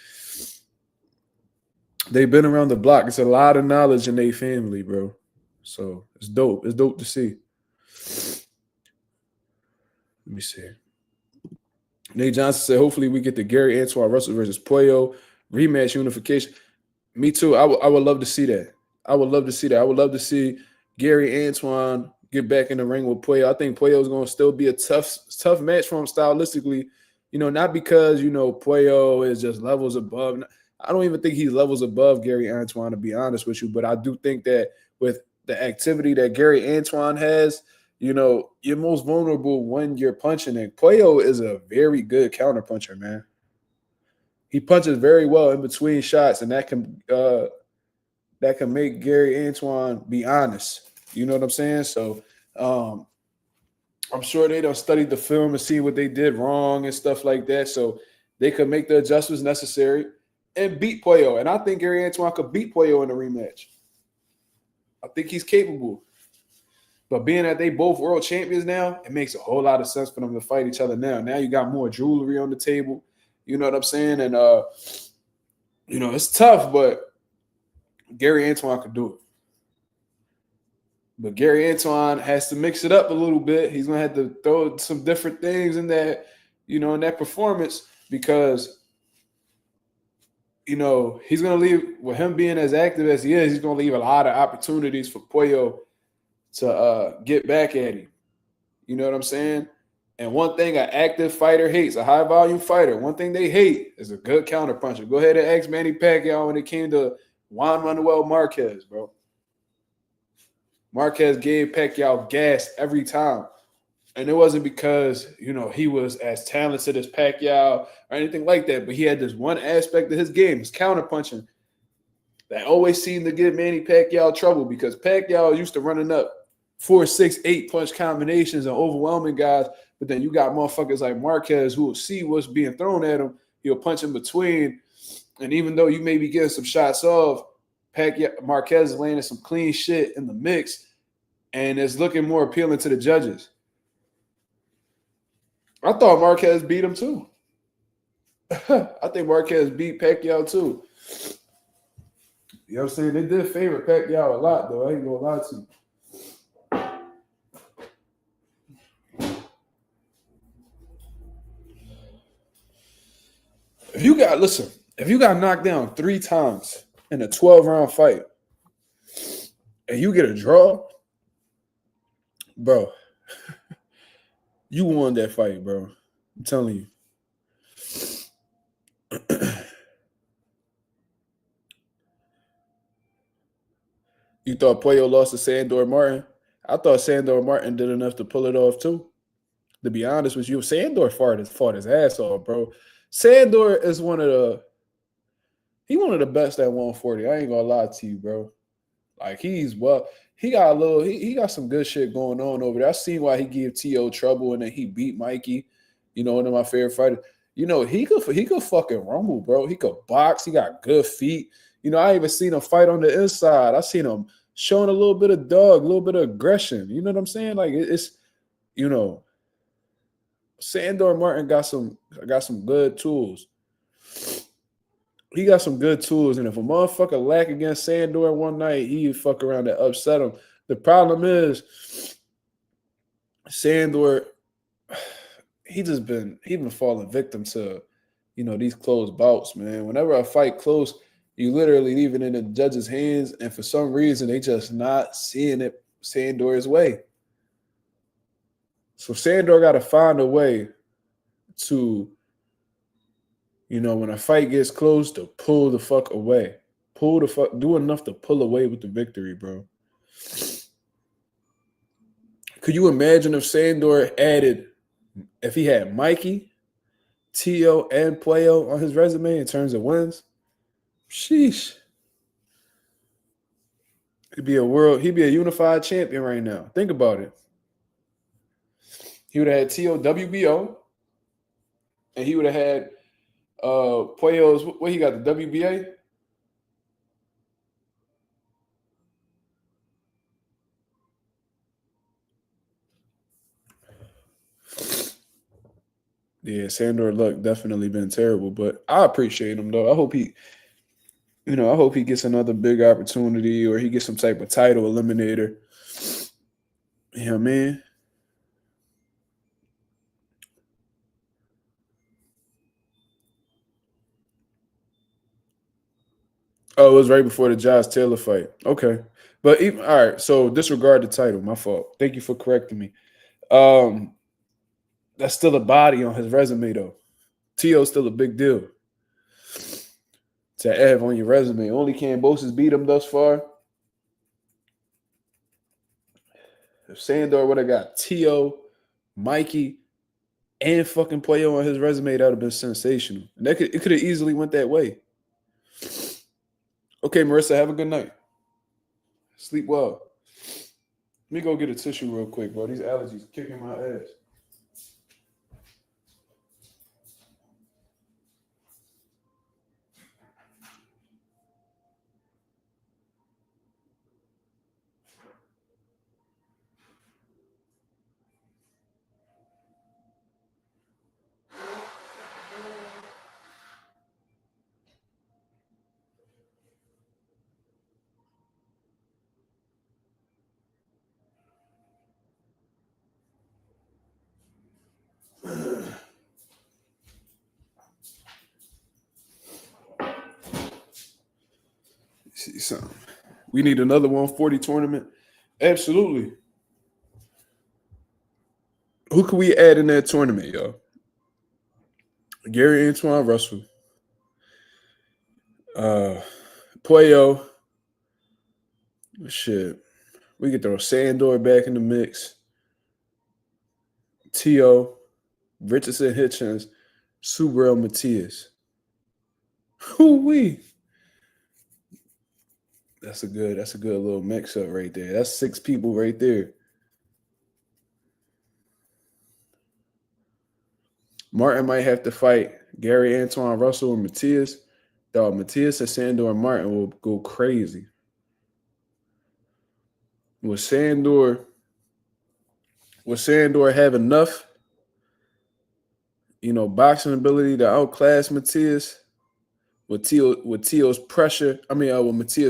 they've been around the block. It's a lot of knowledge in their family, bro. So it's dope. It's dope to see. Let me see. Nate Johnson said, hopefully we get the Gary Antoine Russell versus Puello rematch unification. Me too. I would love to see that. I would love to see that. I would love to see Gary Antoine get back in the ring with Puello. I think Puello is going to still be a tough match for him stylistically. You know, not because, you know, Puello is just levels above. I don't even think he's levels above Gary Antoine, to be honest with you. But I do think that with the activity that Gary Antoine has, you know, you're most vulnerable when you're punching. And Puello is a very good counterpuncher, man. He punches very well in between shots, and that can make Gary Antoine be honest. You know what I'm saying? So I'm sure they done studied the film and see what they did wrong and stuff like that. So they could make the adjustments necessary and beat Puello. And I think Gary Antoine could beat Puello in the rematch. I think he's capable. But being that they both world champions now, it makes a whole lot of sense for them to fight each other now. Now you got more jewelry on the table. You know what I'm saying? And, it's tough, but Gary Antoine could do it. But Gary Antoine has to mix it up a little bit. He's going to have to throw some different things in that, in that performance because, he's going to leave, with him being as active as he is, he's going to leave a lot of opportunities for Puello to get back at him. You know what I'm saying? And one thing an active fighter hates, a high-volume fighter, one thing they hate is a good counterpuncher. Go ahead and ask Manny Pacquiao when it came to Juan Manuel Marquez, bro. Marquez gave Pacquiao gas every time. And it wasn't because, he was as talented as Pacquiao or anything like that, but he had this one aspect of his game, his counterpunching, that always seemed to give Manny Pacquiao trouble because Pacquiao used to running up 4, 6, 8 punch combinations and overwhelming guys. But then you got motherfuckers like Marquez who will see what's being thrown at him. He'll punch in between. And even though you may be getting some shots off, Marquez is landing some clean shit in the mix. And it's looking more appealing to the judges. I thought Marquez beat him too. I think Marquez beat Pacquiao too. You know what I'm saying? They did favor Pacquiao a lot, though. I ain't gonna lie to you. If you got knocked down 3 times in a 12-round fight and you get a draw, bro, you won that fight, bro. I'm telling you. You thought Puello lost to Sandor Martin? I thought Sandor Martin did enough to pull it off too. To be honest with you, Sandor fought his ass off, bro. Sandor is one of the best at 140. I ain't gonna lie to you, bro. Like he got some good shit going on over there. I seen why he gave T.O. trouble and then he beat Mikey. One of my favorite fighters. He could fucking rumble, bro. He could box. He got good feet. I even seen him fight on the inside. I seen him showing a little bit of dog, a little bit of aggression. You know what I'm saying? Like it's Sandor Martin got some good tools. He got some good tools, and if a motherfucker lack against Sandor one night, he fuck around and upset him. The problem is Sandor, he been falling victim to, these close bouts, man. Whenever I fight close, you literally leave it in the judge's hands, and for some reason, they just not seeing it Sandor's way. So Sandor got to find a way to, when a fight gets close, to pull the fuck away. Do enough to pull away with the victory, bro. Could you imagine if Sandor if he had Mikey, T.O., and Puello on his resume in terms of wins? Sheesh. He'd be a unified champion right now. Think about it. He would have had T.O. WBO, and he would have had Puello's, what he got, the WBA? Yeah, Sandor luck definitely been terrible, but I appreciate him though. I hope he gets another big opportunity or he gets some type of title eliminator. Yeah, man. Oh, it was right before the Josh Taylor fight. Okay. But all right, so disregard the title. My fault. Thank you for correcting me. That's still a body on his resume, though. T.O.'s still a big deal to have on your resume. Only Kambosos beat him thus far. If Sandor would have got T.O., Mikey, and fucking Puello on his resume, that would have been sensational. And it could have easily went that way. Okay, Marissa, have a good night. Sleep well. Let me go get a tissue real quick, bro. These allergies kicking my ass. See something. We need another 140 tournament. Absolutely. Who can we add in that tournament, yo? Gary Antoine Russell. Puello. Shit. We could throw Sandor back in the mix. T.O. Richardson Hitchens. Subriel Matias. Who-wee. That's a good little mix-up right there. That's 6 people right there. Martin might have to fight Gary Antoine Russell and Matias. Dog, Matias and Sandor and Martin will go crazy. Will Sandor have enough, boxing ability to outclass Matias? Will Matias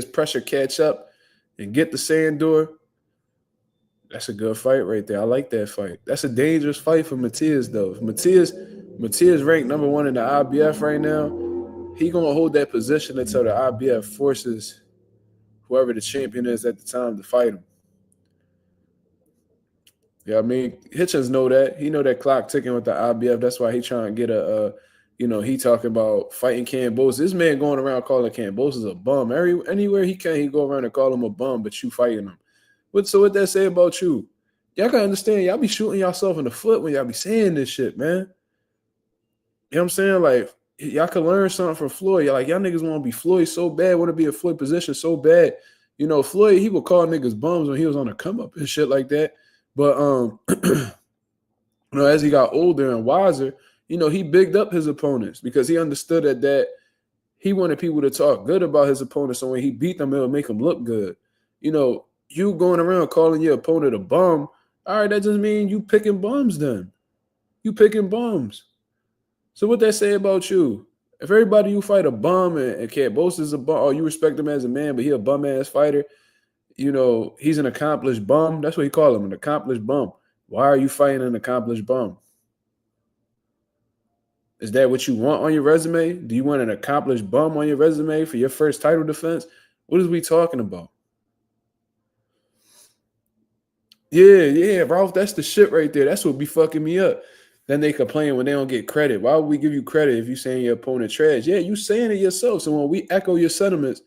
pressure catch up and get the Sandor? That's a good fight right there. I like that fight. That's a dangerous fight for Matias, though. If Matias ranked number 1 in the IBF right now, he gonna hold that position until the IBF forces whoever the champion is at the time to fight him. Yeah, I mean, Hitchens know that. He know that clock ticking with the IBF. That's why he trying to get he talking about fighting Kambosos. This man going around calling Kambosos a bum. Anywhere he can, he go around and call him a bum, but you fighting him. So what that say about you? Y'all gotta understand, y'all be shooting yourself in the foot when y'all be saying this shit, man. You know what I'm saying? Like, y'all can learn something from Floyd. Y'all niggas want to be Floyd so bad, want to be in Floyd position so bad. Floyd, he would call niggas bums when he was on the come up and shit like that. But as he got older and wiser, he bigged up his opponents because he understood that he wanted people to talk good about his opponents. So when he beat them, it would make them look good. You going around calling your opponent a bum, all right, that just means you picking bums then. You picking bums. So what that say about you? If everybody you fight a bum and Kambosos is a bum, or you respect him as a man, but he a bum-ass fighter, he's an accomplished bum. That's what he call him, an accomplished bum. Why are you fighting an accomplished bum? Is that what you want on your resume? Do you want an accomplished bum on your resume for your first title defense? What is we talking about? Yeah, Ralph, that's the shit right there. That's what be fucking me up. Then they complain when they don't get credit. Why would we give you credit if you saying your opponent trash? Yeah, you saying it yourself. So when we echo your sentiments,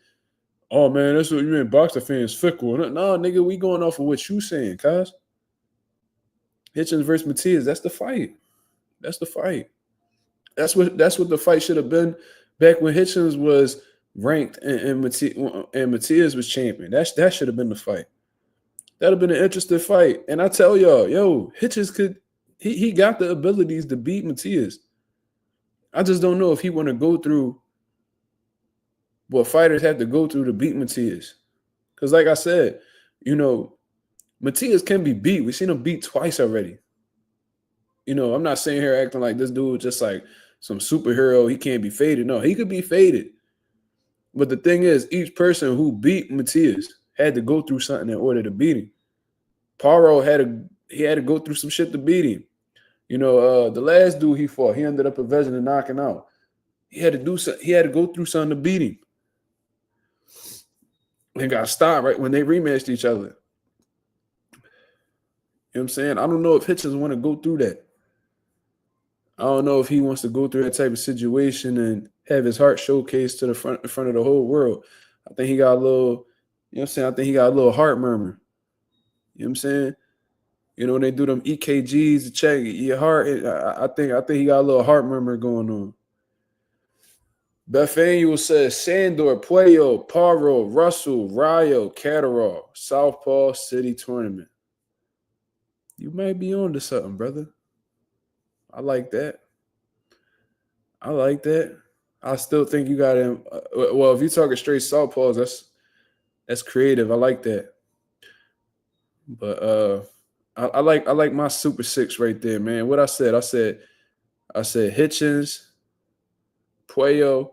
oh man, that's what you mean. Boxer fans fickle. No, nigga, we going off of what you saying, cuz. Hitchens versus Matias, that's the fight. That's the fight. That's what the fight should have been back when Hitchens was ranked and Matias was champion. That should have been the fight. That'd have been an interesting fight. And I tell y'all, yo, Hitchens he got the abilities to beat Matias. I just don't know if he want to go through what fighters have to go through to beat Matias. Because like I said, Matias can be beat. We've seen him beat twice already. I'm not saying here acting like this dude just like some superhero. He can't be faded. No, he could be faded. But the thing is, each person who beat Matias had to go through something in order to beat him. Paro had to go through some shit to beat him. The last dude he fought, he ended up eventually knocking out. He had to go through something to beat him. And got stopped right when they rematched each other. You know what I'm saying? I don't know if Hitchens want to go through that. I don't know if he wants to go through that type of situation and have his heart showcased to the front of the whole world. I think he got a little, I think he got a little heart murmur. You know what I'm saying? You know, when they do them EKGs to check your heart, I think he got a little heart murmur going on. Bethaniel says Sandor, Puello, Paro, Russell, Rayo, Catterall, Southpaw City Tournament. You might be on to something, brother. I like that. I like that. I still think you got him. Well, if you're talking straight Southpaws, that's creative. I like that. But I like my Super Six right there, man. What I said Hitchens, Puello,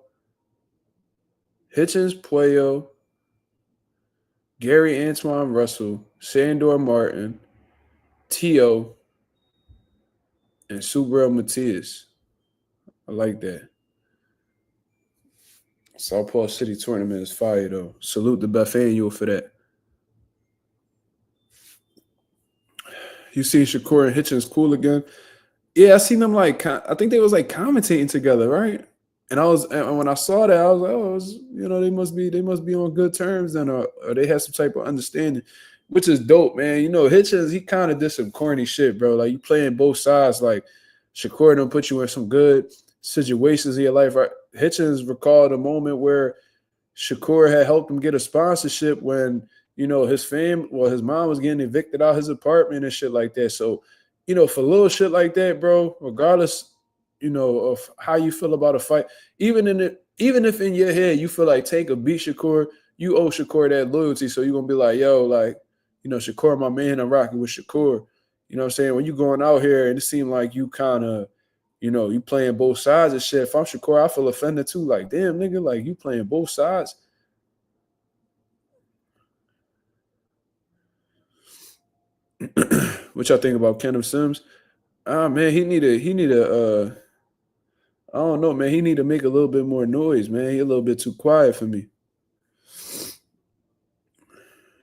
Gary Antoine Russell, Sandor Martin, Tio, and Subriel Matias. I like that. Southpaw City Tournament is fire, though. Salute to Bethaniel for that. You see Shakur and Hitchens cool again? Yeah, I seen them I think they was commentating together, right? And when I saw that, I was like, oh, they must be on good terms then, or they have some type of understanding, which is dope, man. Hitchens, he kind of did some corny shit, bro. Like, you playing both sides. Like, Shakur don't put you in some good situations in your life. Right? Hitchens recalled a moment where Shakur had helped him get a sponsorship when his mom was getting evicted out his apartment and shit like that. So, for little shit like that, bro, regardless, of how you feel about a fight, even if in your head you feel like Tank or beat Shakur, you owe Shakur that loyalty. So you're gonna be like, yo, like, Shakur, my man, I'm rocking with Shakur. You know what I'm saying? When you going out here and it seemed like you kind of, you playing both sides of shit. If I'm Shakur, I feel offended too. Like, damn, nigga, like, you playing both sides. What y'all think about Kenneth Sims? Man, he need a I don't know, man. He need to make a little bit more noise, man. He a little bit too quiet for me.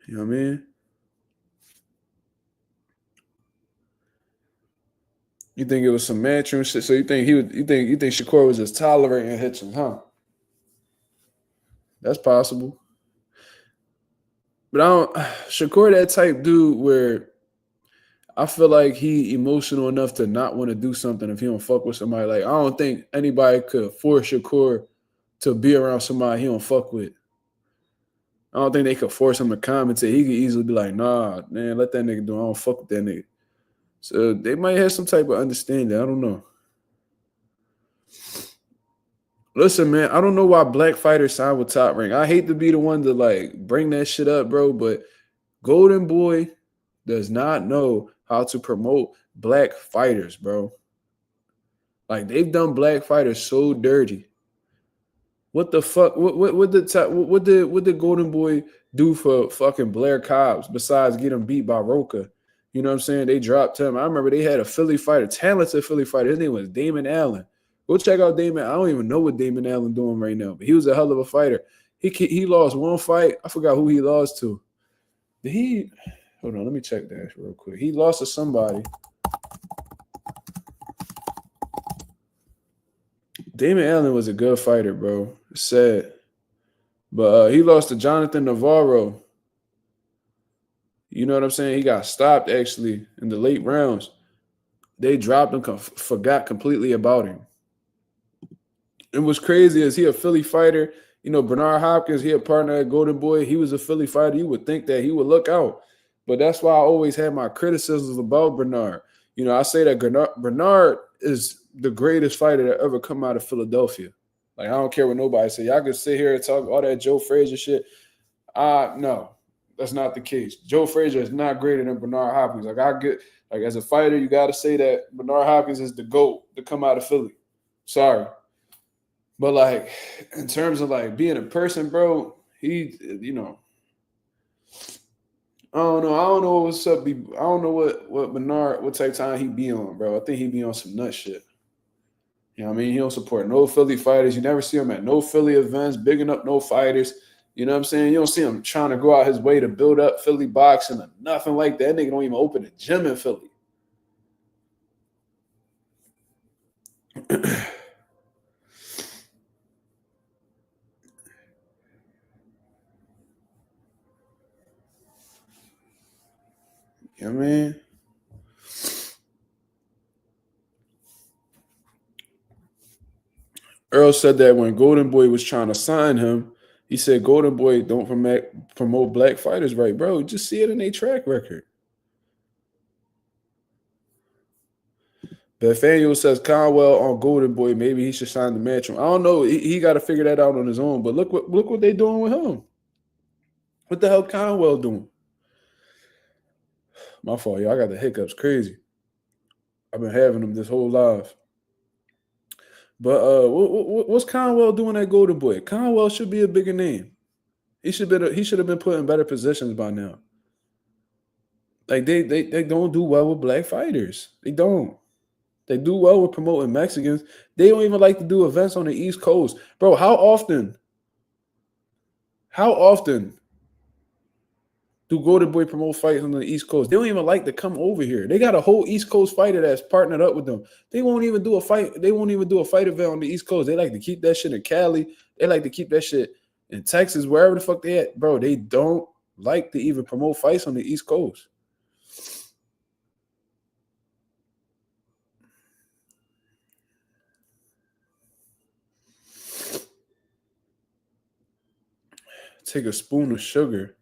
You know what I mean? You think it was some matchroom shit? So you think you think Shakur was just tolerating Hitchens, huh? That's possible. But Shakur that type dude where I feel like he emotional enough to not want to do something if he don't fuck with somebody. Like, I don't think anybody could force Shakur to be around somebody he don't fuck with. I don't think they could force him to commentate. He could easily be like, nah, man, let that nigga do it. I don't fuck with that nigga. So they might have some type of understanding. I don't know. Listen, man, I don't know why black fighters signed with Top Rank. I hate to be the one to bring that shit up, bro, but Golden Boy does not know how to promote black fighters, bro. Like, they've done black fighters so dirty. What the fuck? What did Golden Boy do for fucking Blair Cobbs besides get him beat by Roca? You know what I'm saying? They dropped him. I remember they had a Philly fighter, talented Philly fighter. His name was Damon Allen. Go check out Damon. I don't even know what Damon Allen doing right now, but he was a hell of a fighter. He lost one fight. I forgot who he lost to. Did he? Hold on, let me check that real quick. He lost to somebody. Damon Allen was a good fighter, bro. It's sad. But he lost to Jonathan Navarro. You know what I'm saying? He got stopped, actually, in the late rounds. They dropped him, forgot completely about him. And what's crazy is he a Philly fighter. Bernard Hopkins, he a partner at Golden Boy. He was a Philly fighter. You would think that he would look out. But that's why I always had my criticisms about Bernard. I say that Bernard is the greatest fighter that ever come out of Philadelphia. Like, I don't care what nobody say. Y'all can sit here and talk all that Joe Frazier shit. No, that's not the case. Joe Frazier is not greater than Bernard Hopkins. As a fighter, you got to say that Bernard Hopkins is the GOAT to come out of Philly. Sorry. But, in terms of, being a person, bro, he, I don't know. I don't know what's up. I don't know what Bernard, what type of time he be on, bro. I think he be on some nut shit. You know what I mean? He don't support no Philly fighters. You never see him at no Philly events, bigging up no fighters. You know what I'm saying? You don't see him trying to go out his way to build up Philly boxing or nothing like that. That nigga don't even open a gym in Philly. You know what I mean? Earl said that when Golden Boy was trying to sign him, he said Golden Boy don't promote black fighters, right, bro? Just see it in their track record. Nathaniel says Conwell on Golden Boy. Maybe he should sign the match. I don't know. He got to figure that out on his own. But look what they doing with him. What the hell Conwell doing? My fault, y'all. I got the hiccups. Crazy. I've been having them this whole life. But what's Conwell doing at Golden Boy? Conwell should be a bigger name. He should have been put in better positions by now. Like they don't do well with black fighters. They don't. They do well with promoting Mexicans. They don't even like to do events on the East Coast. Bro, how often do Golden Boy promote fights on the East Coast? They don't even like to come over here. They got a whole East Coast fighter that's partnered up with them. They won't even do a fight. They won't even do a fight event on the East Coast. They like to keep that shit in Cali. They like to keep that shit in Texas, wherever the fuck they at. Bro, they don't like to even promote fights on the East Coast. Take a spoon of sugar.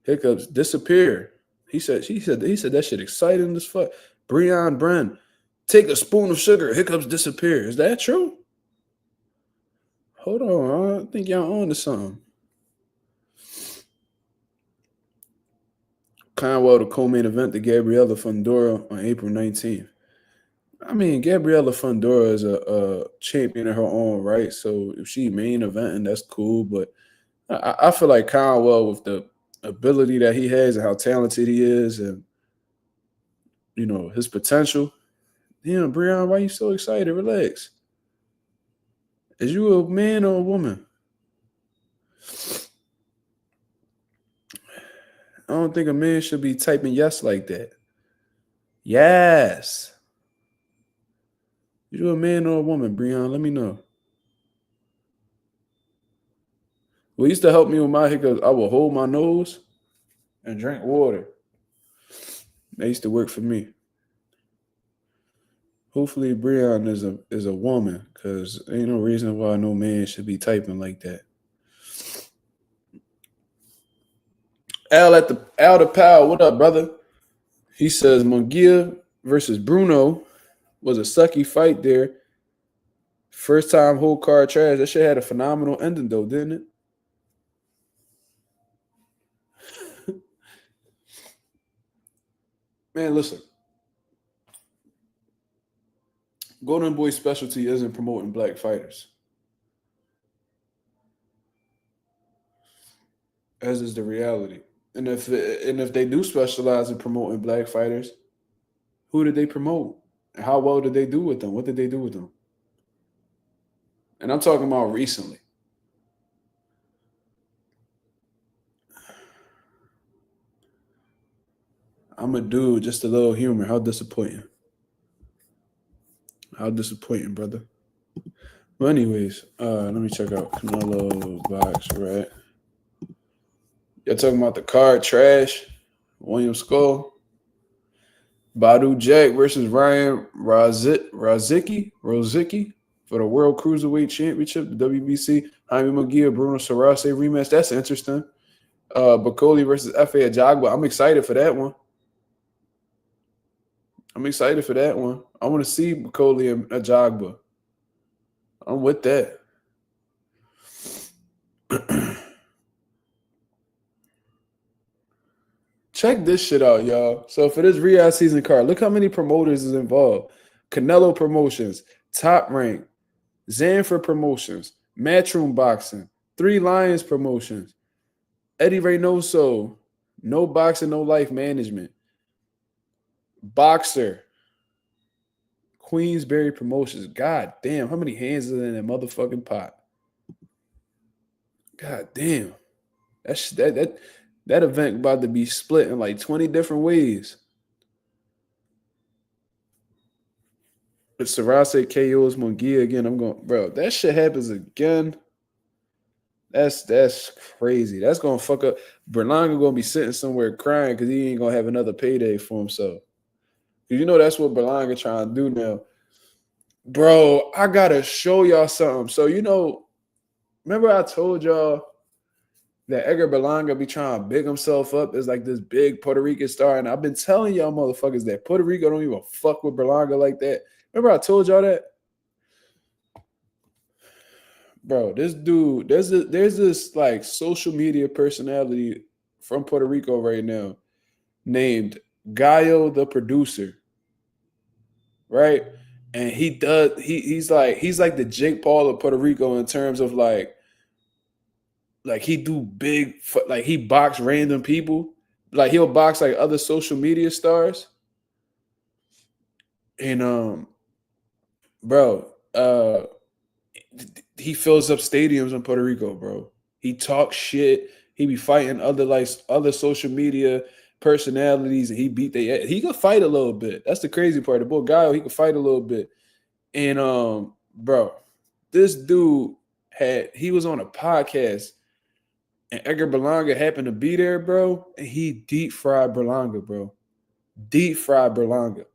Hiccups disappear. He said that shit exciting as fuck. Breon Bren, take a spoon of sugar. Hiccups disappear. Is that true? Hold on. I think y'all on to something. Conwell to co-main event to Gabriela Fundora on April 19th. I mean, Gabriela Fundora is a champion in her own right. So if she main eventing, that's cool. But I feel like Conwell, with the ability that he has and how talented he is and, you know, his potential. Damn, Breon, why you so excited? Relax. Is you a man or a woman? I don't think a man should be typing yes like that. Yes. You a man or a woman, Breon? Let me know. What used to help me with my hiccups, I would hold my nose and drink water. That used to work for me. Hopefully Breon is a woman, because ain't no reason why no man should be typing like that. Al the Pal, what up, brother? He says Munguia versus Bruno was a sucky fight there. First time whole card trash. That shit had a phenomenal ending though, didn't it? Man, listen. Golden Boy's specialty isn't promoting black fighters, as is the reality. And if they do specialize in promoting black fighters, who did they promote? And how well did they do with them? What did they do with them? And I'm talking about recently. I'm a dude, just a little humor. How disappointing. How disappointing, brother. Well, anyways, let me check out Canelo box, right? Y'all talking about the card trash? William Skull. Badu Jack versus Ryan Rozicki for the World Cruiserweight Championship, the WBC. Jaime Munguia, Bruno Sarase rematch. That's interesting. Bacoli versus F.A. Ajagba. I'm excited for that one. I want to see Bacoli and Ajagba. I'm with that. Check this shit out, y'all. So for this Riyadh season card, look how many promoters is involved. Canelo Promotions, Top Rank, Zanford Promotions, Matchroom Boxing, Three Lions Promotions, Eddie Reynoso, No Boxing, No Life Management, Boxer, Queensberry Promotions. God damn, how many hands is in that motherfucking pot? God damn. That event about to be split in like 20 different ways. If Sarase KOs Munguia again, I'm going, bro, that shit happens again. That's crazy. That's gonna fuck up. Berlanga gonna be sitting somewhere crying because he ain't gonna have another payday for himself. You know that's what Berlanga trying to do now. Bro, I gotta show y'all something. So, remember I told y'all that Edgar Berlanga be trying to big himself up as like this big Puerto Rican star. And I've been telling y'all motherfuckers that Puerto Rico don't even fuck with Berlanga like that. Remember I told y'all that? Bro, this dude, there's this like social media personality from Puerto Rico right now named Gallo the producer. Right? And he's like the Jake Paul of Puerto Rico in terms of like he do big, like he box random people. Like he'll box like other social media stars. And bro, he fills up stadiums in Puerto Rico, bro. He talks shit. He be fighting other social media personalities, and he beat they. He could fight a little bit. That's the crazy part. The boy guy, he could fight a little bit. And bro, this dude he was on a podcast, and Edgar Berlanga happened to be there, bro. And he deep fried Berlanga, bro. Deep fried Berlanga.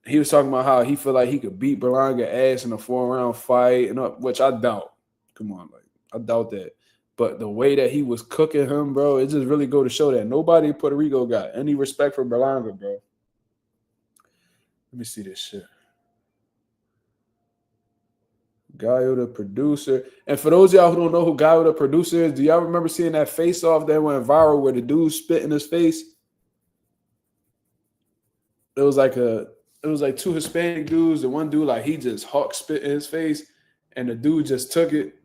He was talking about how he feel like he could beat Berlanga ass in a 4-round fight, which I doubt. Come on, like I doubt that. But the way that he was cooking him, bro, it just really go to show that nobody in Puerto Rico got any respect for Berlanga, bro. Let me see this shit. Gallo the producer. And for those of y'all who don't know who Gallo the producer is, do y'all remember seeing that face off that went viral where the dude spit in his face? It was like two Hispanic dudes. The one dude, like he just hawk spit in his face, and the dude just took it.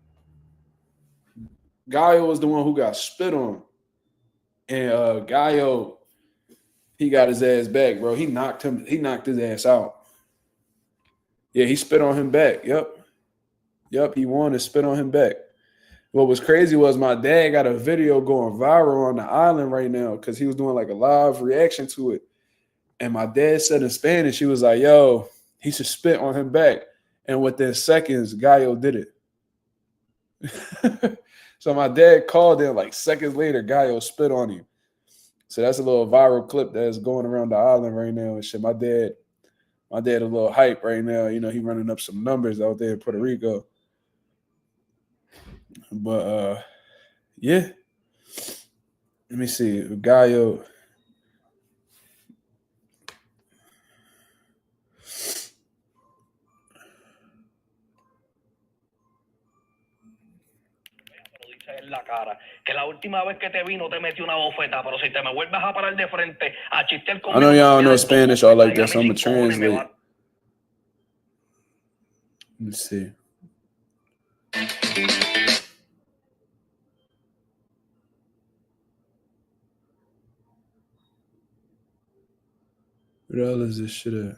Gallo was the one who got spit on. And Gallo, he got his ass back, bro. He knocked his ass out. Yeah, he spit on him back. Yep, he won and spit on him back. What was crazy was my dad got a video going viral on the island right now because he was doing like a live reaction to it. And my dad said in Spanish, he was like, yo, he should spit on him back. And within seconds, Gallo did it. So my dad called in like seconds later, Gallo spit on him. So that's a little viral clip that's going around the island right now and shit. My dad a little hype right now. He running up some numbers out there in Puerto Rico. But yeah. Let me see. Gallo. En la cara, que la última vez que te vi no te metí una bofeta, pero si te me vuelves a parar de frente a chistear conmigo. I know y'all don't know Spanish all like that, so I'm gonna translate. Let me see. Where the hell is this shit at?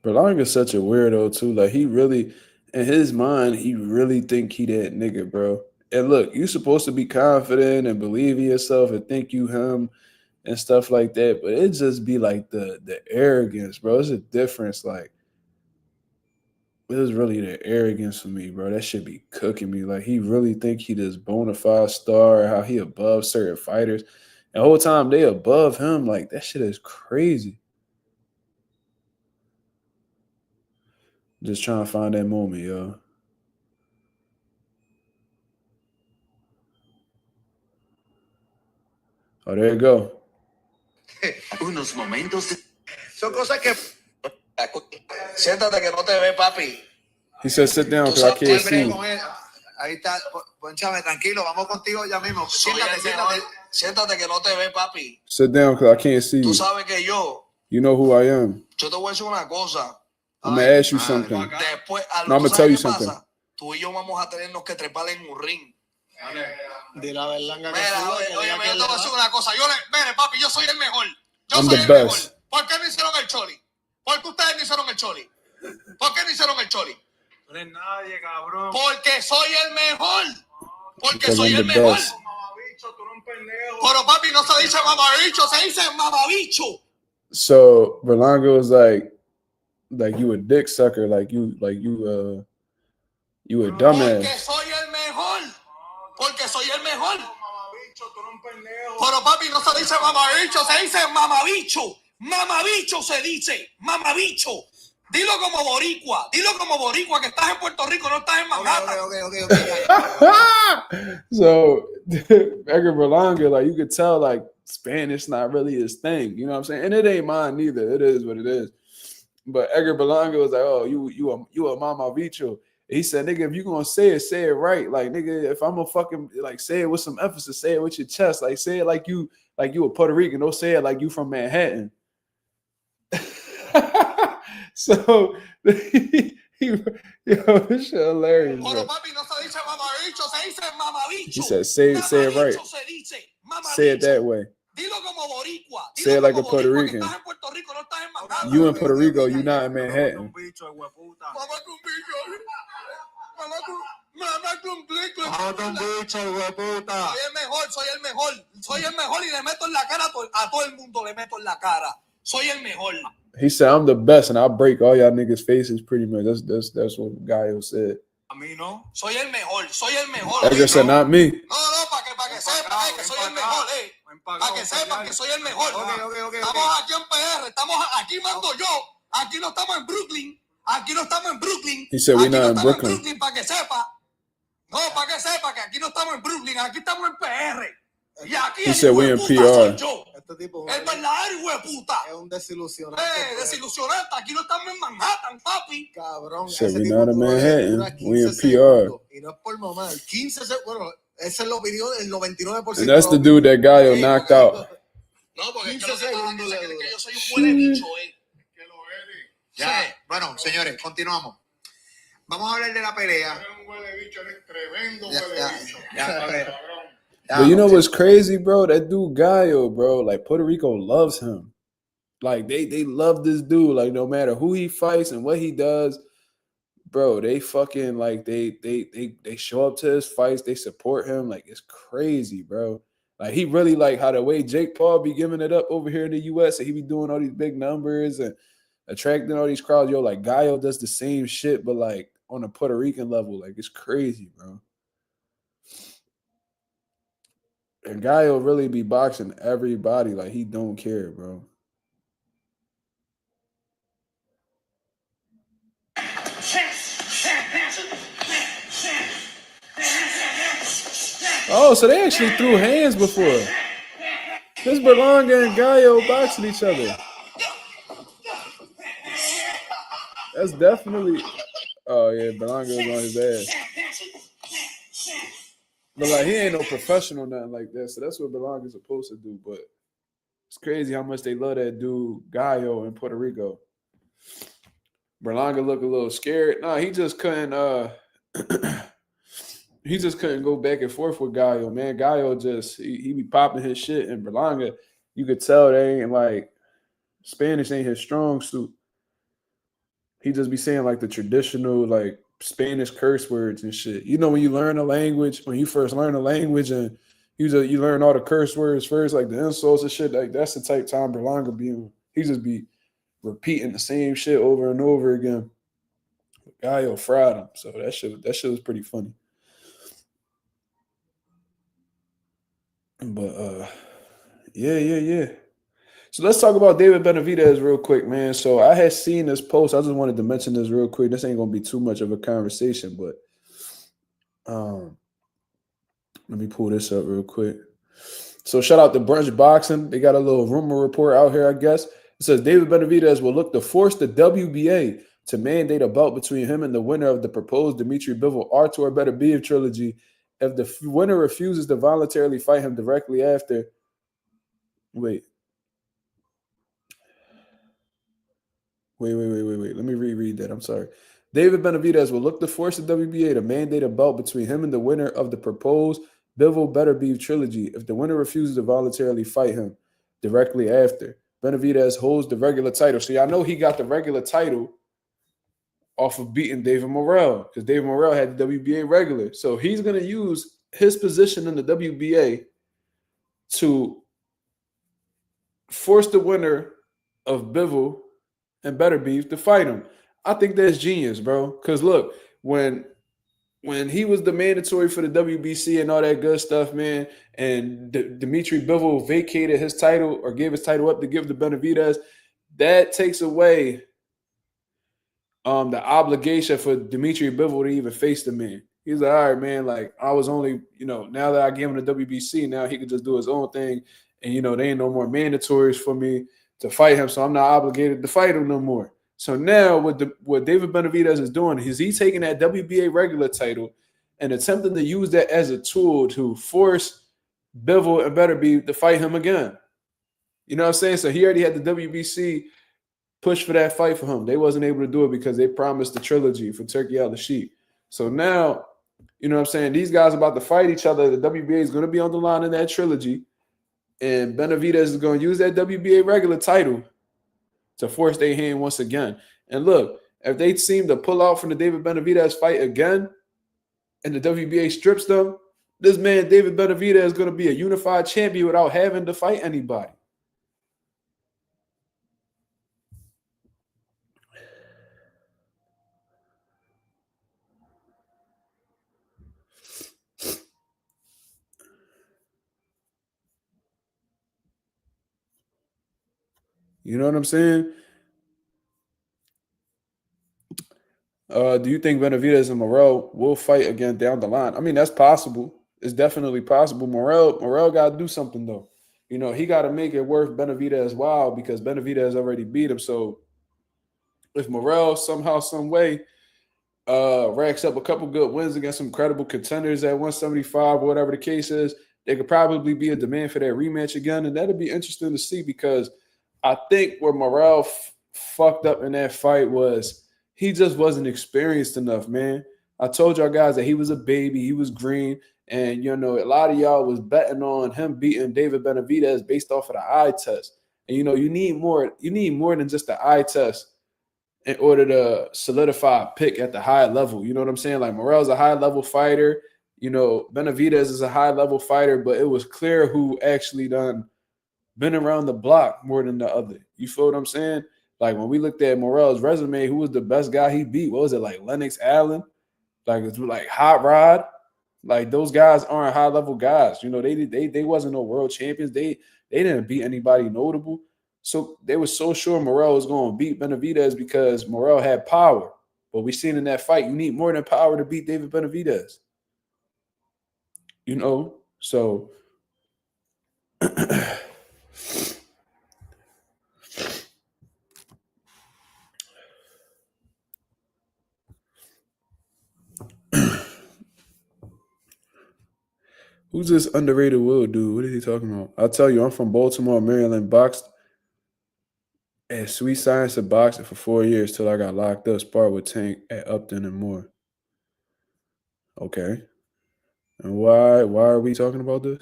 Berlanga's such a weirdo too. Like he really, in his mind, he really think he that nigga, bro. And look, you supposed to be confident and believe in yourself and think you him and stuff like that. But it just be like the arrogance, bro. It's a difference. Like it was really the arrogance for me, bro. That should be cooking me. Like he really think he this bona fide star, how he above certain fighters. And the whole time they above him. Like that shit is crazy. Just trying to find that moment, yo. Oh, there you go. Unos momentos. Son cosas que. Siéntate que no te ve, papi. He said, sit down because I can't see you. Ahí está. Ponchame, tranquilo. Vamos contigo ya mismo. Siéntate que no te ve, papi. Sit down because I can't see you. Tú sabes que yo. You know who I am. Yo te voy a decir una cosa. I'm going to ask you something. Después, no, I'm going to tell you something. Tú y yo vamos a tenernos que trepar en un ring. De la Berlanga. Mira, oye, yo te voy a decir una cosa. Mire, papi, yo soy el mejor. I'm the best. ¿Por qué no hicieron el choli? ¿Por qué ustedes no hicieron el choli? ¿Por qué no hicieron el choli? No eres nadie, cabrón. Porque soy el mejor. Porque Because soy I'm el the mejor. best. Mamabicho, tú eres un pendejo. Pero papi, no se dice mamabicho, se dice mamabicho. So Berlanga was like you a dick sucker, like you a dumbass. Porque soy el mejor. Porque soy el mejor. Mamabicho, tú eres un pendejo. Pero papi, no se dice mamabicho, se dice mamabicho. Mamabicho se dice. Mamabicho. Dilo como boricua que estás en Puerto Rico, no estás en Manhattan. Okay. So Edgar Berlanga, like you could tell, like Spanish not really his thing. You know what I'm saying? And it ain't mine neither. It is what it is. But Edgar Berlanga was like, "Oh, you a mama bicho." He said, "Nigga, if you gonna say it right. Like, nigga, if I'm gonna fucking like say it with some emphasis, say it with your chest. Like, say it like you a Puerto Rican. Don't say it like you from Manhattan." So yo, this shit hilarious, bro. He said, "Say it right. Say it that way. Say it like a Puerto Rican. You in Puerto Rico, you not in Manhattan." Soy el mejor y le meto en la cara a todo el mundo, le meto en la cara. Soy el mejor. He said, "I'm the best, and I'll break all y'all niggas' faces." Pretty much. That's what Gallo said. A mí no. Soy el mejor. Edgar said, "Not me." No, para que sepan que soy el mejor, Para que sepan que soy el mejor. Estamos aquí en PR, aquí mando yo. Aquí no estamos en Brooklyn. He said, "We're not in Brooklyn." Para que sepa. No, para que sepa que aquí no estamos en Brooklyn, aquí estamos en PR. Y aquí He said, "We in PR." Este tipo el verdadero hijo de puta. es un desilusionante. Desilusionante. Aquí no estamos en Manhattan, papi. Cabrón. Said, ese "We tipo not in duró Manhattan, unas we in 15 PR." segundos, y no es por mamar. 15 segundos. Bueno, ese lo pidió el 99%. And that's the dude that Gallo knocked out. No, porque 15 segundos le duró. que yo soy un huele bicho, Que lo eres. Ya, bueno, señores, continuamos. Vamos a hablar de la pelea. Eres un huele bicho, eres tremendo Ya, huele ya, bicho. ya, ok. Cabrón. But you know what's crazy, bro? That dude Gallo, bro, like Puerto Rico loves him. Like they love this dude. Like no matter who he fights and what he does, bro, they fucking like they show up to his fights. They support him. Like it's crazy, bro. Like he really like how the way Jake Paul be giving it up over here in the US, and he be doing all these big numbers and attracting all these crowds. Yo, like Gallo does the same shit, but like on a Puerto Rican level. Like it's crazy, bro. And Gallo really be boxing everybody. Like he don't care, bro. Oh, so they actually threw hands before. This Berlanga and Gallo boxing each other. That's definitely. Oh yeah, Berlanga was on his ass. But like he ain't no professional, nothing like that. So that's what Berlanga's supposed to do. But it's crazy how much they love that dude Gallo in Puerto Rico. Berlanga look a little scared. No, he just couldn't. He just couldn't go back and forth with Gallo, man. Gallo just he be popping his shit, and Berlanga, you could tell they ain't like Spanish ain't his strong suit. He just be saying like the traditional like Spanish curse words and shit. You know when you learn a language, when you first learn a language and you learn all the curse words first, like the insults and shit. Like that's the type time Berlanga be on. He just be repeating the same shit over and over again. Gallo fried him, so that shit was pretty funny. But yeah. So let's talk about David Benavidez real quick, man. So I had seen this post. I just wanted to mention this real quick. This ain't gonna be too much of a conversation, but let me pull this up real quick. So shout out to Brunch Boxing. They got a little rumor report out here, I guess. It says David Benavidez will look to force the WBA to mandate a bout between him and the winner of the proposed Dmitry Bivol Artur Beterbiev trilogy. If the winner refuses to voluntarily fight him directly after, wait. Let me reread that. I'm sorry. David Benavidez will look to force the WBA to mandate a bout between him and the winner of the proposed Bivol Beterbiev trilogy if the winner refuses to voluntarily fight him directly after. Benavidez holds the regular title. So y'all know he got the regular title off of beating David Morrell because David Morrell had the WBA regular. So he's going to use his position in the WBA to force the winner of Bivol and Beterbiev to fight him. I think that's genius, bro. Because look, when when he was the mandatory for the WBC and all that good stuff, man, and Dimitri Bivol vacated his title or gave his title up to give to Benavidez, that takes away the obligation for Dimitri Bivol to even face the man. He's like, all right, man, like I was only, now that I gave him the WBC, now he could just do his own thing. And, they ain't no more mandatories for me to fight him, so I'm not obligated to fight him no more. So now what David Benavidez is doing is he's taking that WBA regular title and attempting to use that as a tool to force Bivol and Beterbiev to fight him again. You know what I'm saying? So he already had the WBC push for that fight for him. They wasn't able to do it because they promised the trilogy for Turkey Out the Sheet. So now, you know what I'm saying, these guys are about to fight each other. The WBA is going to be on the line in that trilogy. And Benavidez is going to use that WBA regular title to force their hand once again. And look, if they seem to pull out from the David Benavidez fight again and the WBA strips them, this man, David Benavidez, is going to be a unified champion without having to fight anybody. You know what I'm saying? Do you think Benavidez and Morrell will fight again down the line? I mean, that's possible. It's definitely possible. Morrell got to do something, though. He got to make it worth Benavidez while because Benavidez already beat him. So if Morrell somehow, some way racks up a couple good wins against some credible contenders at 175 or whatever the case is, there could probably be a demand for that rematch again. And that'll be interesting to see because I think where Morrell fucked up in that fight was he just wasn't experienced enough, man. I told y'all guys that he was a baby. He was green. And, a lot of y'all was betting on him beating David Benavidez based off of the eye test. And, you need more. You need more than just the eye test in order to solidify a pick at the high level. You know what I'm saying? Like, Morrell's a high-level fighter. Benavidez is a high-level fighter, but it was clear who actually been around the block more than the other. You feel what I'm saying? Like, when we looked at Morrell's resume, who was the best guy he beat? What was it, like Lennox Allen? Like, it's like Hot Rod? Like, those guys aren't high-level guys. They wasn't no world champions. They didn't beat anybody notable. So they were so sure Morrell was going to beat Benavidez because Morrell had power. But we seen in that fight, you need more than power to beat David Benavidez. So who's this underrated Will dude? What is he talking about? I'll tell you, I'm from Baltimore, Maryland, boxed at Sweet Science of Boxing for 4 years till I got locked up, sparred with Tank at Upton and more. Okay. And why are we talking about this?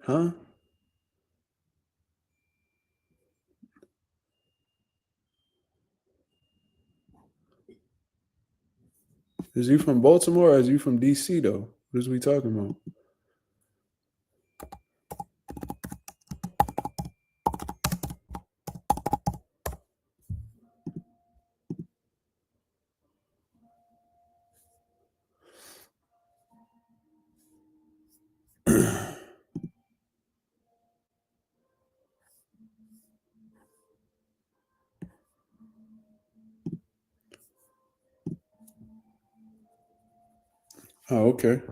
Huh? Is he from Baltimore or is he from DC though? What is we talking about? Oh, okay.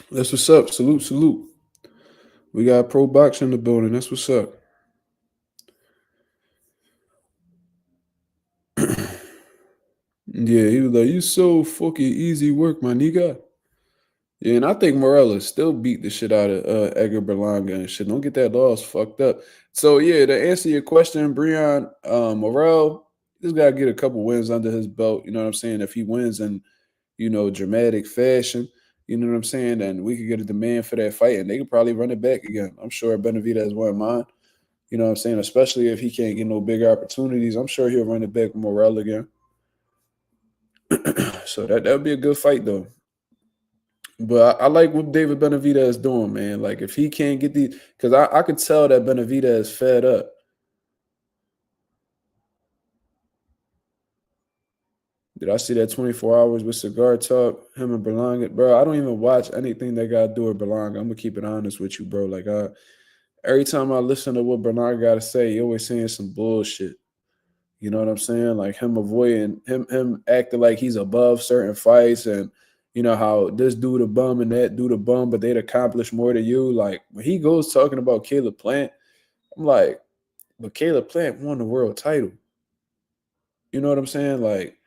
That's what's up. Salute. We got pro boxing in the building. That's what's up. Yeah, he was like, you so fucking easy work, my nigga. Yeah, and I think Morella still beat the shit out of Edgar Berlanga and shit. Don't get that loss fucked up. So, yeah, to answer your question, Breon, Morel, he's got to get a couple wins under his belt. You know what I'm saying? If he wins in, dramatic fashion, you know what I'm saying? Then we could get a demand for that fight, and they could probably run it back again. I'm sure Benavidez won't mind. You know what I'm saying? Especially if he can't get no bigger opportunities. I'm sure he'll run it back with Morel again. So that would be a good fight, though. But I like what David Benavidez is doing, man. Like if he can't get these, because I could tell that Benavidez is fed up. Did I see that 24 hours with Cigar Talk? Him and Berlanga, bro. I don't even watch anything that got to do with Berlanga. I'm gonna keep it honest with you, bro. Like every time I listen to what Berlanga got to say, he always saying some bullshit. You know what I'm saying? Like him avoiding him acting like he's above certain fights, and you know how this dude a bum and that dude a bum, but they'd accomplish more than you. Like when he goes talking about Caleb Plant, I'm like, but Caleb Plant won the world title. You know what I'm saying? Like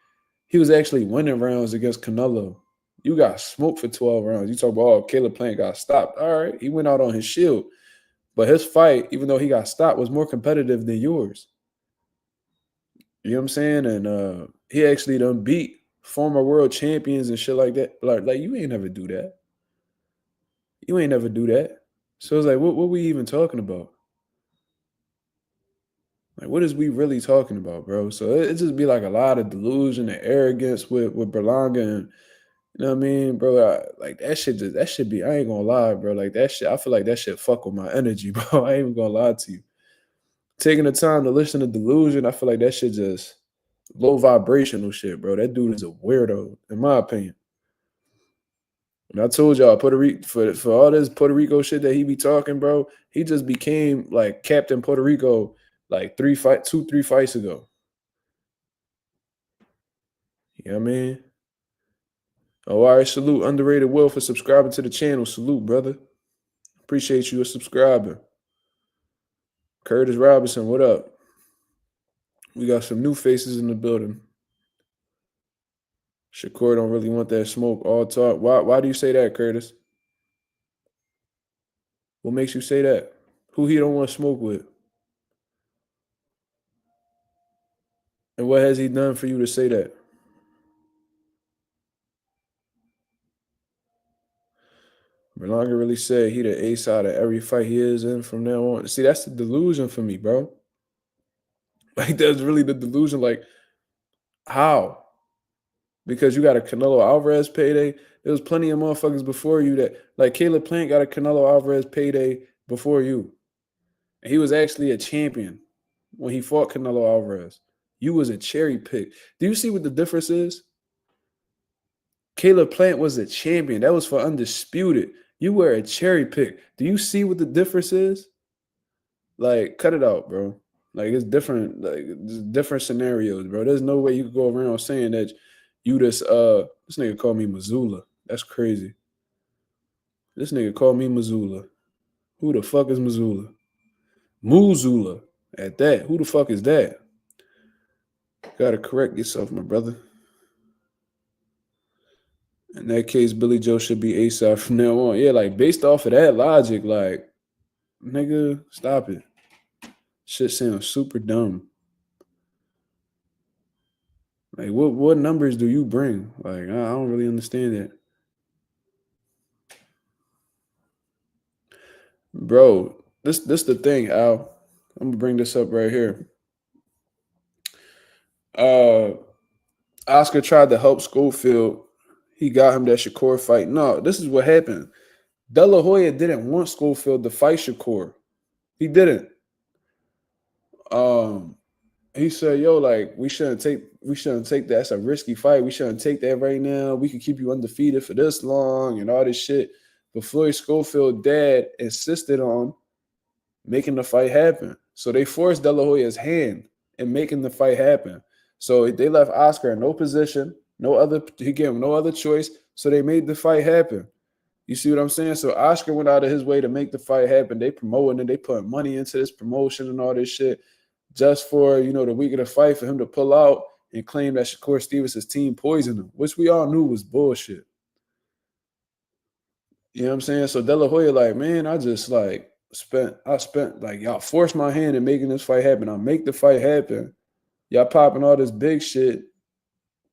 he was actually winning rounds against Canelo. You got smoked for 12 rounds. You talk about, oh, Caleb Plant got stopped. All right, he went out on his shield. But his fight, even though he got stopped, was more competitive than yours. You know what I'm saying? And he actually done beat former world champions and shit like that. Like you ain't never do that. You ain't never do that. So it's like, what we even talking about? Like, what is we really talking about, bro? So it just be like a lot of delusion and arrogance with Berlanga, and you know what I mean, bro? Like that shit be, I ain't gonna lie, bro. Like that shit, I feel like that shit fuck with my energy, bro. I ain't even gonna lie to you. Taking the time to listen to delusion, I feel like that shit just low vibrational shit, bro. That dude is a weirdo, in my opinion. And I told y'all, Puerto Rico, for all this Puerto Rico shit that he be talking, bro, he just became like Captain Puerto Rico like 3 fights ago. You know what I mean? Oh, all right, salute Underrated Will for subscribing to the channel. Salute, brother. Appreciate you subscribing. Curtis Robinson, what up? We got some new faces in the building. Shakur don't really want that smoke. All talk. Why do you say that, Curtis? What makes you say that? Who he don't want to smoke with? And what has he done for you to say that? Berlanga really said he the ace out of every fight he is in from now on. See, that's the delusion for me, bro. Like, that's really the delusion. Like, how? Because you got a Canelo Alvarez payday. There was plenty of motherfuckers before you that, like Caleb Plant got a Canelo Alvarez payday before you. And he was actually a champion when he fought Canelo Alvarez. You was a cherry pick. Do you see what the difference is? Caleb Plant was a champion. That was for undisputed. You were a cherry pick. Do you see what the difference is? Like, cut it out, bro. Like, it's different. Like, it's different scenarios, bro. There's no way you could go around saying that you this nigga called me Missoula. That's crazy. This nigga called me Missoula. Who the fuck is Missoula? Muzula. At that. Who the fuck is that? Gotta correct yourself, my brother. In that case, Billy Joe should be ASAP from now on. Yeah, like based off of that logic, like, nigga, stop it. Shit sounds super dumb. Like, what numbers do you bring? Like, I don't really understand that. Bro, this the thing, Al. I'm gonna bring this up right here. Oscar tried to help Schofield. He got him that Shakur fight. No, this is what happened. De La Hoya didn't want Schofield to fight Shakur. He didn't. He said, yo, like, we shouldn't take that. That's a risky fight. We shouldn't take that right now. We could keep you undefeated for this long and all this shit. But Floyd Schofield's dad insisted on making the fight happen. So they forced De La Hoya's hand in making the fight happen. So they left Oscar in no position, he gave him no other choice. So they made the fight happen. You see what I'm saying? So Oscar went out of his way to make the fight happen. They promoting it. They put money into this promotion and all this shit just for, the week of the fight for him to pull out and claim that Shakur Stevenson's team poisoned him, which we all knew was bullshit. You know what I'm saying? So De La Hoya, like, man, I spent, like, y'all forced my hand in making this fight happen. I'll make the fight happen. Y'all popping all this big shit.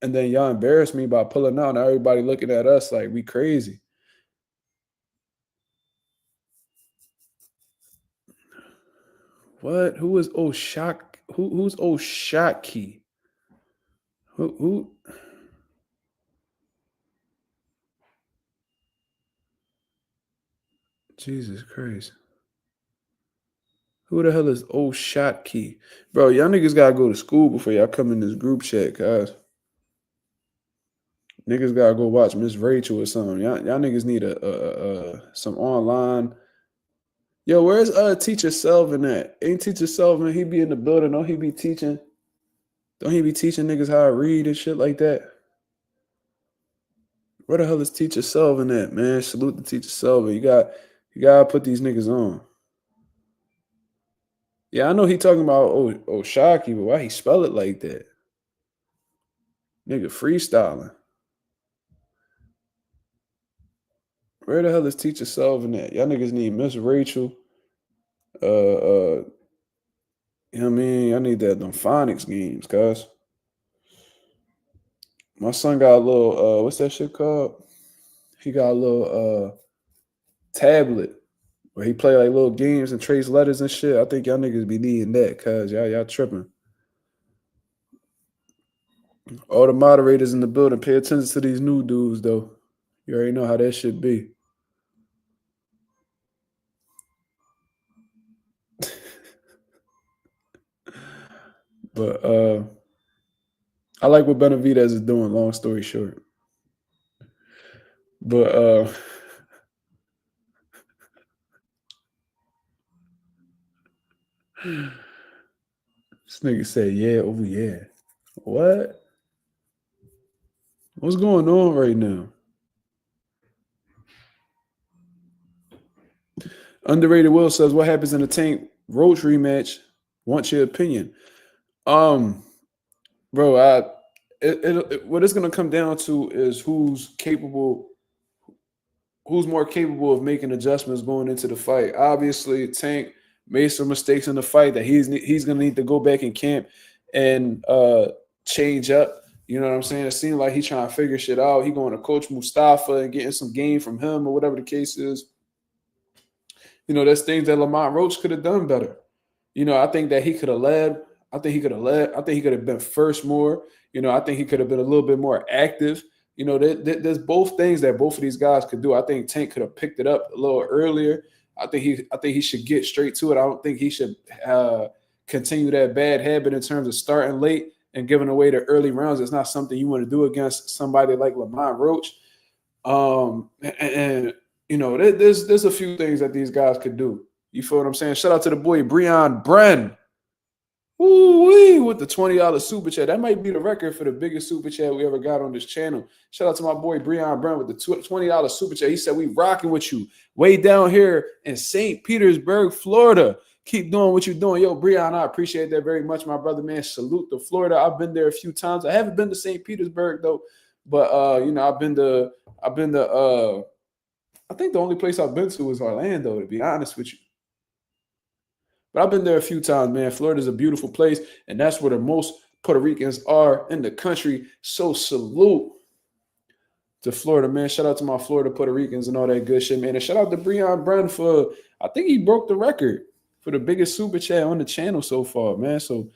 And then y'all embarrassed me by pulling out. Now everybody looking at us like we crazy. What? Who is Oshak? Who's Oshaki? Who? Jesus Christ. Who the hell is old shot key? Bro, y'all niggas gotta go to school before y'all come in this group chat, guys. Niggas gotta go watch Miss Rachel or something. Y'all niggas need some online. Yo, where's Teacher Selvin at? Ain't Teacher Selvin, he be in the building, don't he be teaching? Don't he be teaching niggas how to read and shit like that? Where the hell is Teacher Selvin at, man? Salute to Teacher Selvin. You gotta put these niggas on. Yeah, I know he talking about Shocky, but why he spell it like that? Nigga freestyling. Where the hell is Teacher Selvin at? Y'all niggas need Miss Rachel. You know what I mean? I need them phonics games, cuz. My son got a little, what's that shit called? He got a little tablet where he play like little games and trace letters and shit. I think y'all niggas be needing that, cuz y'all tripping. All the moderators in the building, pay attention to these new dudes, though. You already know how that shit be. But I like what Benavidez is doing, long story short. But this nigga said, yeah, oh yeah. What? What's going on right now? Underrated Will says, what happens in the Tank Roach rematch? Want your opinion? Bro, what it's gonna come down to is who's more capable of making adjustments going into the fight. Obviously, Tank made some mistakes in the fight that he's gonna need to go back in camp and change up. You know what I'm saying? It seemed like he's trying to figure shit out. He going to Coach Mustafa and getting some game from him or whatever the case is. You know, there's things that Lamont Roach could have done better. You know, I think that he could have led. I think he could have been first more. You know, I think he could have been a little bit more active. You know, there's both things that both of these guys could do. I think Tank could have picked it up a little earlier. I think he should get straight to it. I don't think he should continue that bad habit in terms of starting late and giving away the early rounds. It's not something you want to do against somebody like Lamont Roach. And you know, there's a few things that these guys could do. You feel what I'm saying? Shout out to the boy Breon Bren. Woo-wee, with the $20 super chat. That might be the record for the biggest super chat we ever got on this channel. Shout out to my boy Breon Brown with the $20 super chat. He said, we rocking with you way down here in St. Petersburg, Florida. Keep doing what you're doing. Yo, Breon, I appreciate that very much, my brother, man. Salute to Florida. I've been there a few times. I haven't been to St. Petersburg, though. But, you know, I've been to I think the only place I've been to is Orlando, to be honest with you. But I've been there a few times, man. Florida's a beautiful place, and that's where the most Puerto Ricans are in the country. So salute to Florida, man. Shout out to my Florida Puerto Ricans and all that good shit, man. And shout out to Breon Brown for, I think he broke the record for the biggest super chat on the channel so far, man. So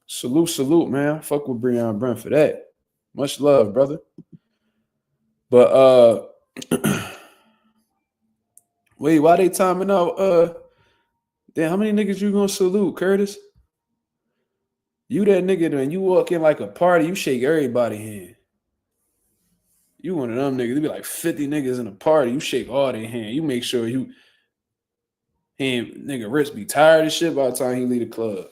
salute, man. Fuck with Breon Brown for that. Much love, brother. But wait, why they timing out? Damn, how many niggas you gonna salute, Curtis? You that nigga, man. You walk in like a party, you shake everybody's hand. You one of them niggas. There be like 50 niggas in a party. You shake all their hand. You make sure nigga Rich be tired of shit by the time he leave the club.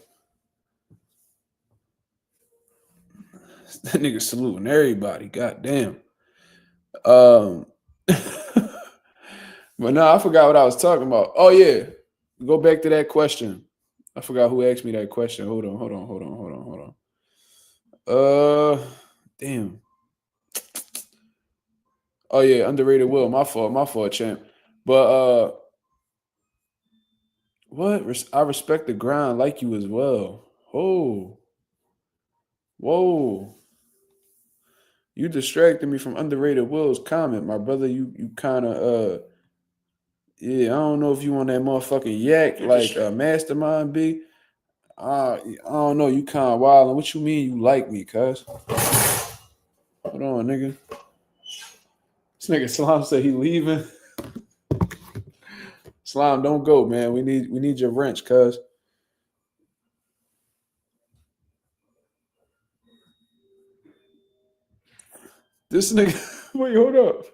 That nigga saluting everybody. Goddamn. But no, I forgot what I was talking about. Oh yeah. Go back to that question. I forgot who asked me that question. Hold on. Damn. Oh yeah, underrated Will. My fault, champ. But what? I respect the grind like you as well. Oh. Whoa. You distracted me from underrated Will's comment, my brother. You kind of yeah, I don't know if you on that motherfucking yak like Mastermind B. I don't know. You kind of wild. What you mean you like me, cuz? Hold on, nigga. This nigga Salam said he leaving. Slime, don't go, man. We need your wrench, cuz. This nigga, wait, hold up.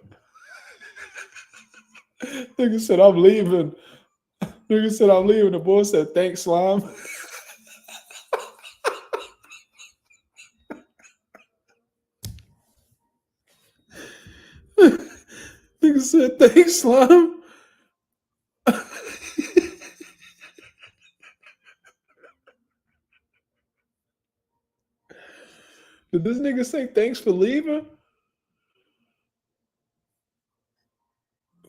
Nigga said I'm leaving. Nigga said I'm leaving. The boy said, thanks, Slime. Nigga said, thanks, Slime. Did this nigga say thanks for leaving?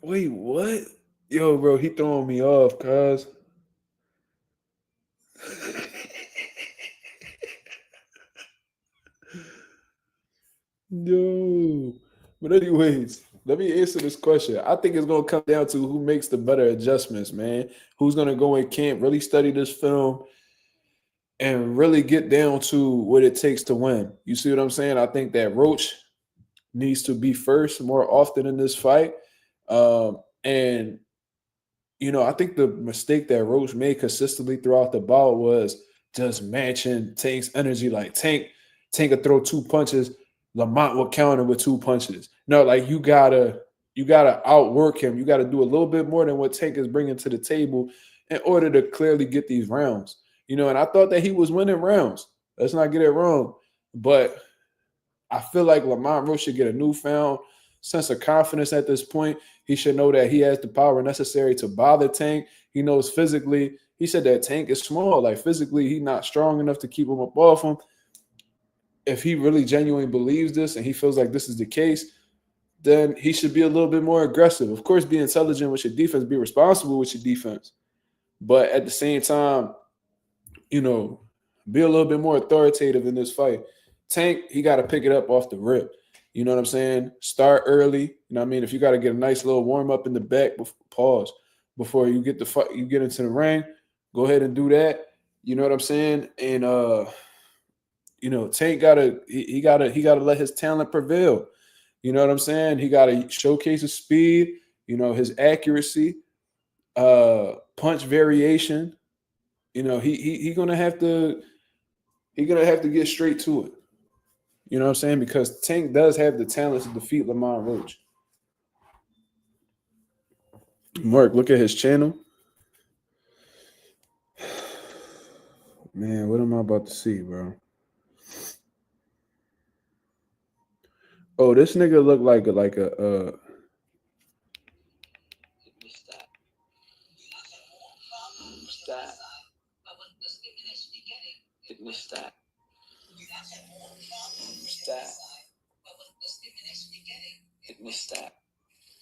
Wait, what? Yo, bro, he throwing me off, cuz. Yo. But anyways, let me answer this question. I think it's going to come down to who makes the better adjustments, man. Who's going to go in camp, really study this film, and really get down to what it takes to win. You see what I'm saying? I think that Roach needs to be first more often in this fight. And, you know, I think the mistake that Roach made consistently throughout the bout was just matching Tank's energy. Like Tank could throw 2 punches, Lamont will counter with 2 punches. No, like you gotta outwork him. You gotta do a little bit more than what Tank is bringing to the table in order to clearly get these rounds. You know, and I thought that he was winning rounds. Let's not get it wrong. But I feel like Lamont Roach should get a newfound sense of confidence at this point. He should know that he has the power necessary to bother Tank. He knows physically. He said that Tank is small. Like physically, he's not strong enough to keep him up off him. If he really genuinely believes this and he feels like this is the case, then he should be a little bit more aggressive. Of course, be intelligent with your defense, be responsible with your defense. But at the same time, you know, be a little bit more authoritative in this fight. Tank, he got to pick it up off the rip. You know what I'm saying? Start early. You know what I mean? If you got to get a nice little warm up in the back, pause before you get the fight, you get into the ring. Go ahead and do that. You know what I'm saying? And you know, Tank gotta let his talent prevail. You know what I'm saying? He gotta showcase his speed. You know, his accuracy, punch variation. You know, he gonna have to get straight to it. You know what I'm saying? Because Tank does have the talent to defeat Lamont Roach. Mark, look at his channel. Man, what am I about to see, bro? Oh, this nigga look like a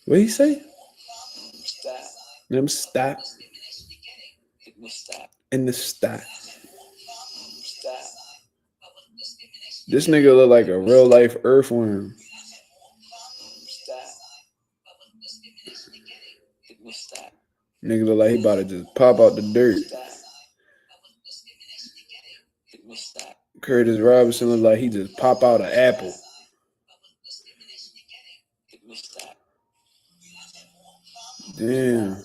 what he say? Them stop. In the stop. This nigga look like a real life earthworm. Nigga look like he about to just pop out the dirt. Curtis Robinson look like he just pop out an apple. Damn.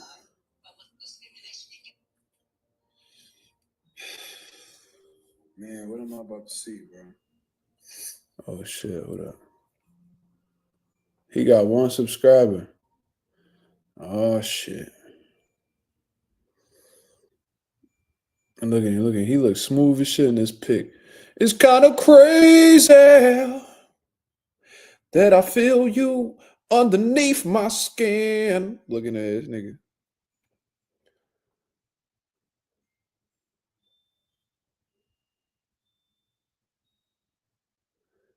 Man, what am I about to see, bro? Oh shit, hold up. He got 1 subscriber. Oh shit. And look at him, he looks smooth as shit in this pic. It's kind of crazy that I feel you underneath my skin. Looking at this nigga.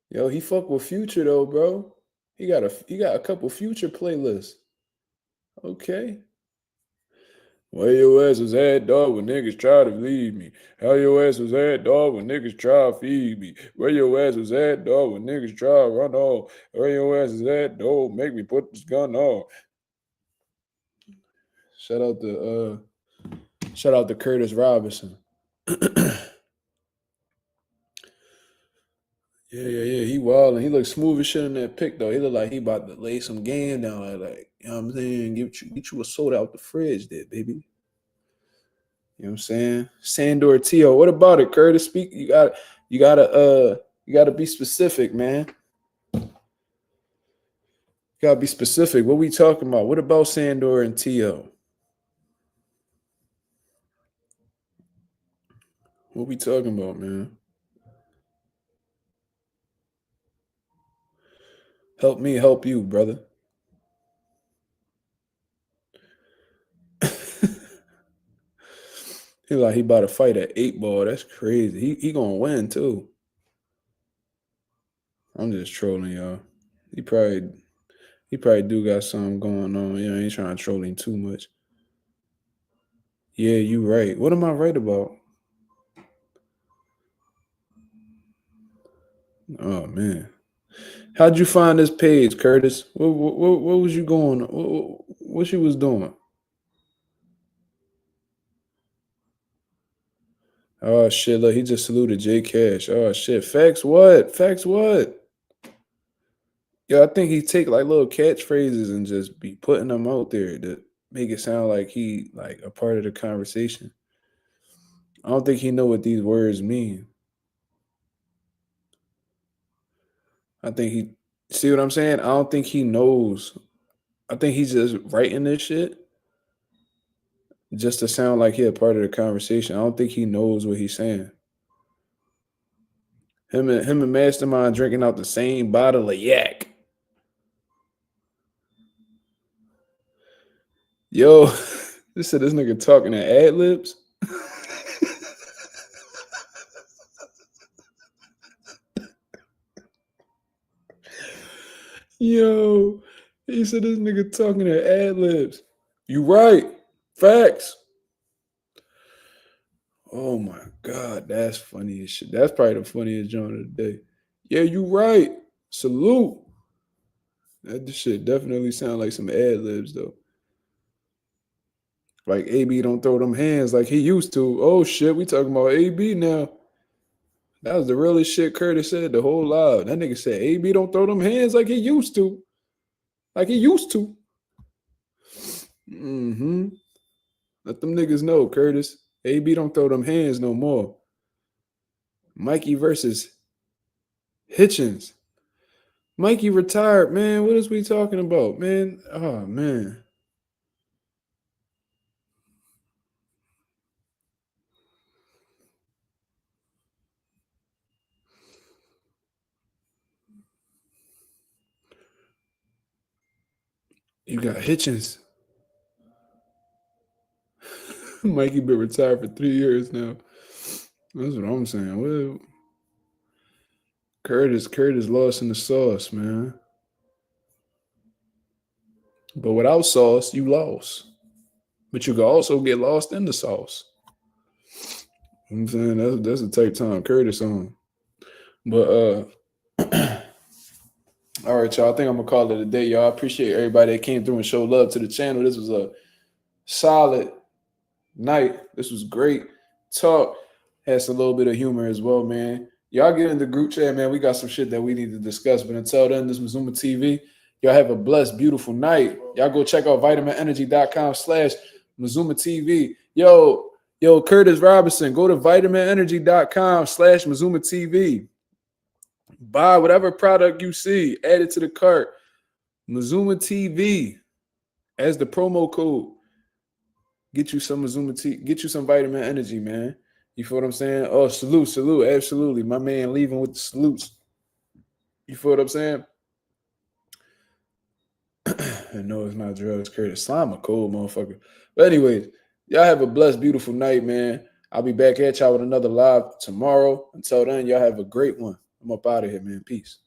Yo, he fuck with Future though, bro. He got a couple Future playlists. Okay. Where your ass was at, dog, when niggas try to leave me? How your ass was at, dog, when niggas try to feed me? Where your ass was at, dog, when niggas try to run off? Where your ass is at, dog, make me put this gun off. Shout out to Curtis Robinson. Yeah. He wild and he looks smooth as shit in that pic though. He look like he about to lay some game down. Like you know what I'm saying, get you a soda out the fridge, there, baby. You know what I'm saying? Sandor Tio. What about it, Curtis? Speak. You gotta be specific, man. You gotta be specific. What we talking about? What about Sandor and Tio? What we talking about, man? Help me help you, brother. He like he about to fight at 8 ball. That's crazy. He gonna win too. I'm just trolling y'all. He probably do got something going on. You know, I ain't trying to troll him too much. Yeah, you right. What am I right about? Oh man. How'd you find this page, Curtis? What was you going? What you was doing? Oh shit! Look, he just saluted J Cash. Oh shit! Facts what? Facts what? Yo, I think he take like little catchphrases and just be putting them out there to make it sound like he like a part of the conversation. I don't think he know what these words mean. I think he see what I'm saying? I don't think he knows. I think he's just writing this shit just to sound like he a part of the conversation. I don't think he knows what he's saying. Him and Mastermind drinking out the same bottle of yak. Yo, this nigga talking to ad libs. Yo, he said this nigga talking to ad libs. You right. Facts. Oh my God, that's funny as shit. That's probably the funniest joint of the day. Yeah, you right. Salute. That shit definitely sound like some ad libs though. Like AB don't throw them hands like he used to. Oh shit, we talking about AB now. That was the realest shit Curtis said the whole live. That nigga said AB don't throw them hands like he used to. Like he used to. Mm-hmm. Let them niggas know, Curtis. AB don't throw them hands no more. Mikey versus Hitchens. Mikey retired, man. What is we talking about, man? Oh, man. You got Hitchens. Mikey been retired for 3 years now. That's what I'm saying. Well, Curtis lost in the sauce, man. But without sauce, you lost. But you can also get lost in the sauce. You know what I'm saying? That's the type time Curtis on. But all right, y'all. I think I'm gonna call it a day, y'all. I appreciate everybody that came through and showed love to the channel. This was a solid night. This was great talk. Has a little bit of humor as well, man. Y'all get in the group chat, man. We got some shit that we need to discuss. But until then, this is Mazuma TV. Y'all have a blessed, beautiful night. Y'all go check out vitaminenergy.com/Mazuma TV. Yo, Curtis Robinson, go to vitaminenergy.com/Mazuma TV. Buy whatever product you see, add it to the cart. Mazuma TV as the promo code. Get you some Mazuma TV, get you some vitamin energy, man. You feel what I'm saying? Oh, salute, absolutely. My man leaving with the salutes. You feel what I'm saying? No, it's not drugs, Curtis. Slime a cold motherfucker. But anyways, y'all have a blessed, beautiful night, man. I'll be back at y'all with another live tomorrow. Until then, y'all have a great one. I'm up out of here, man. Peace.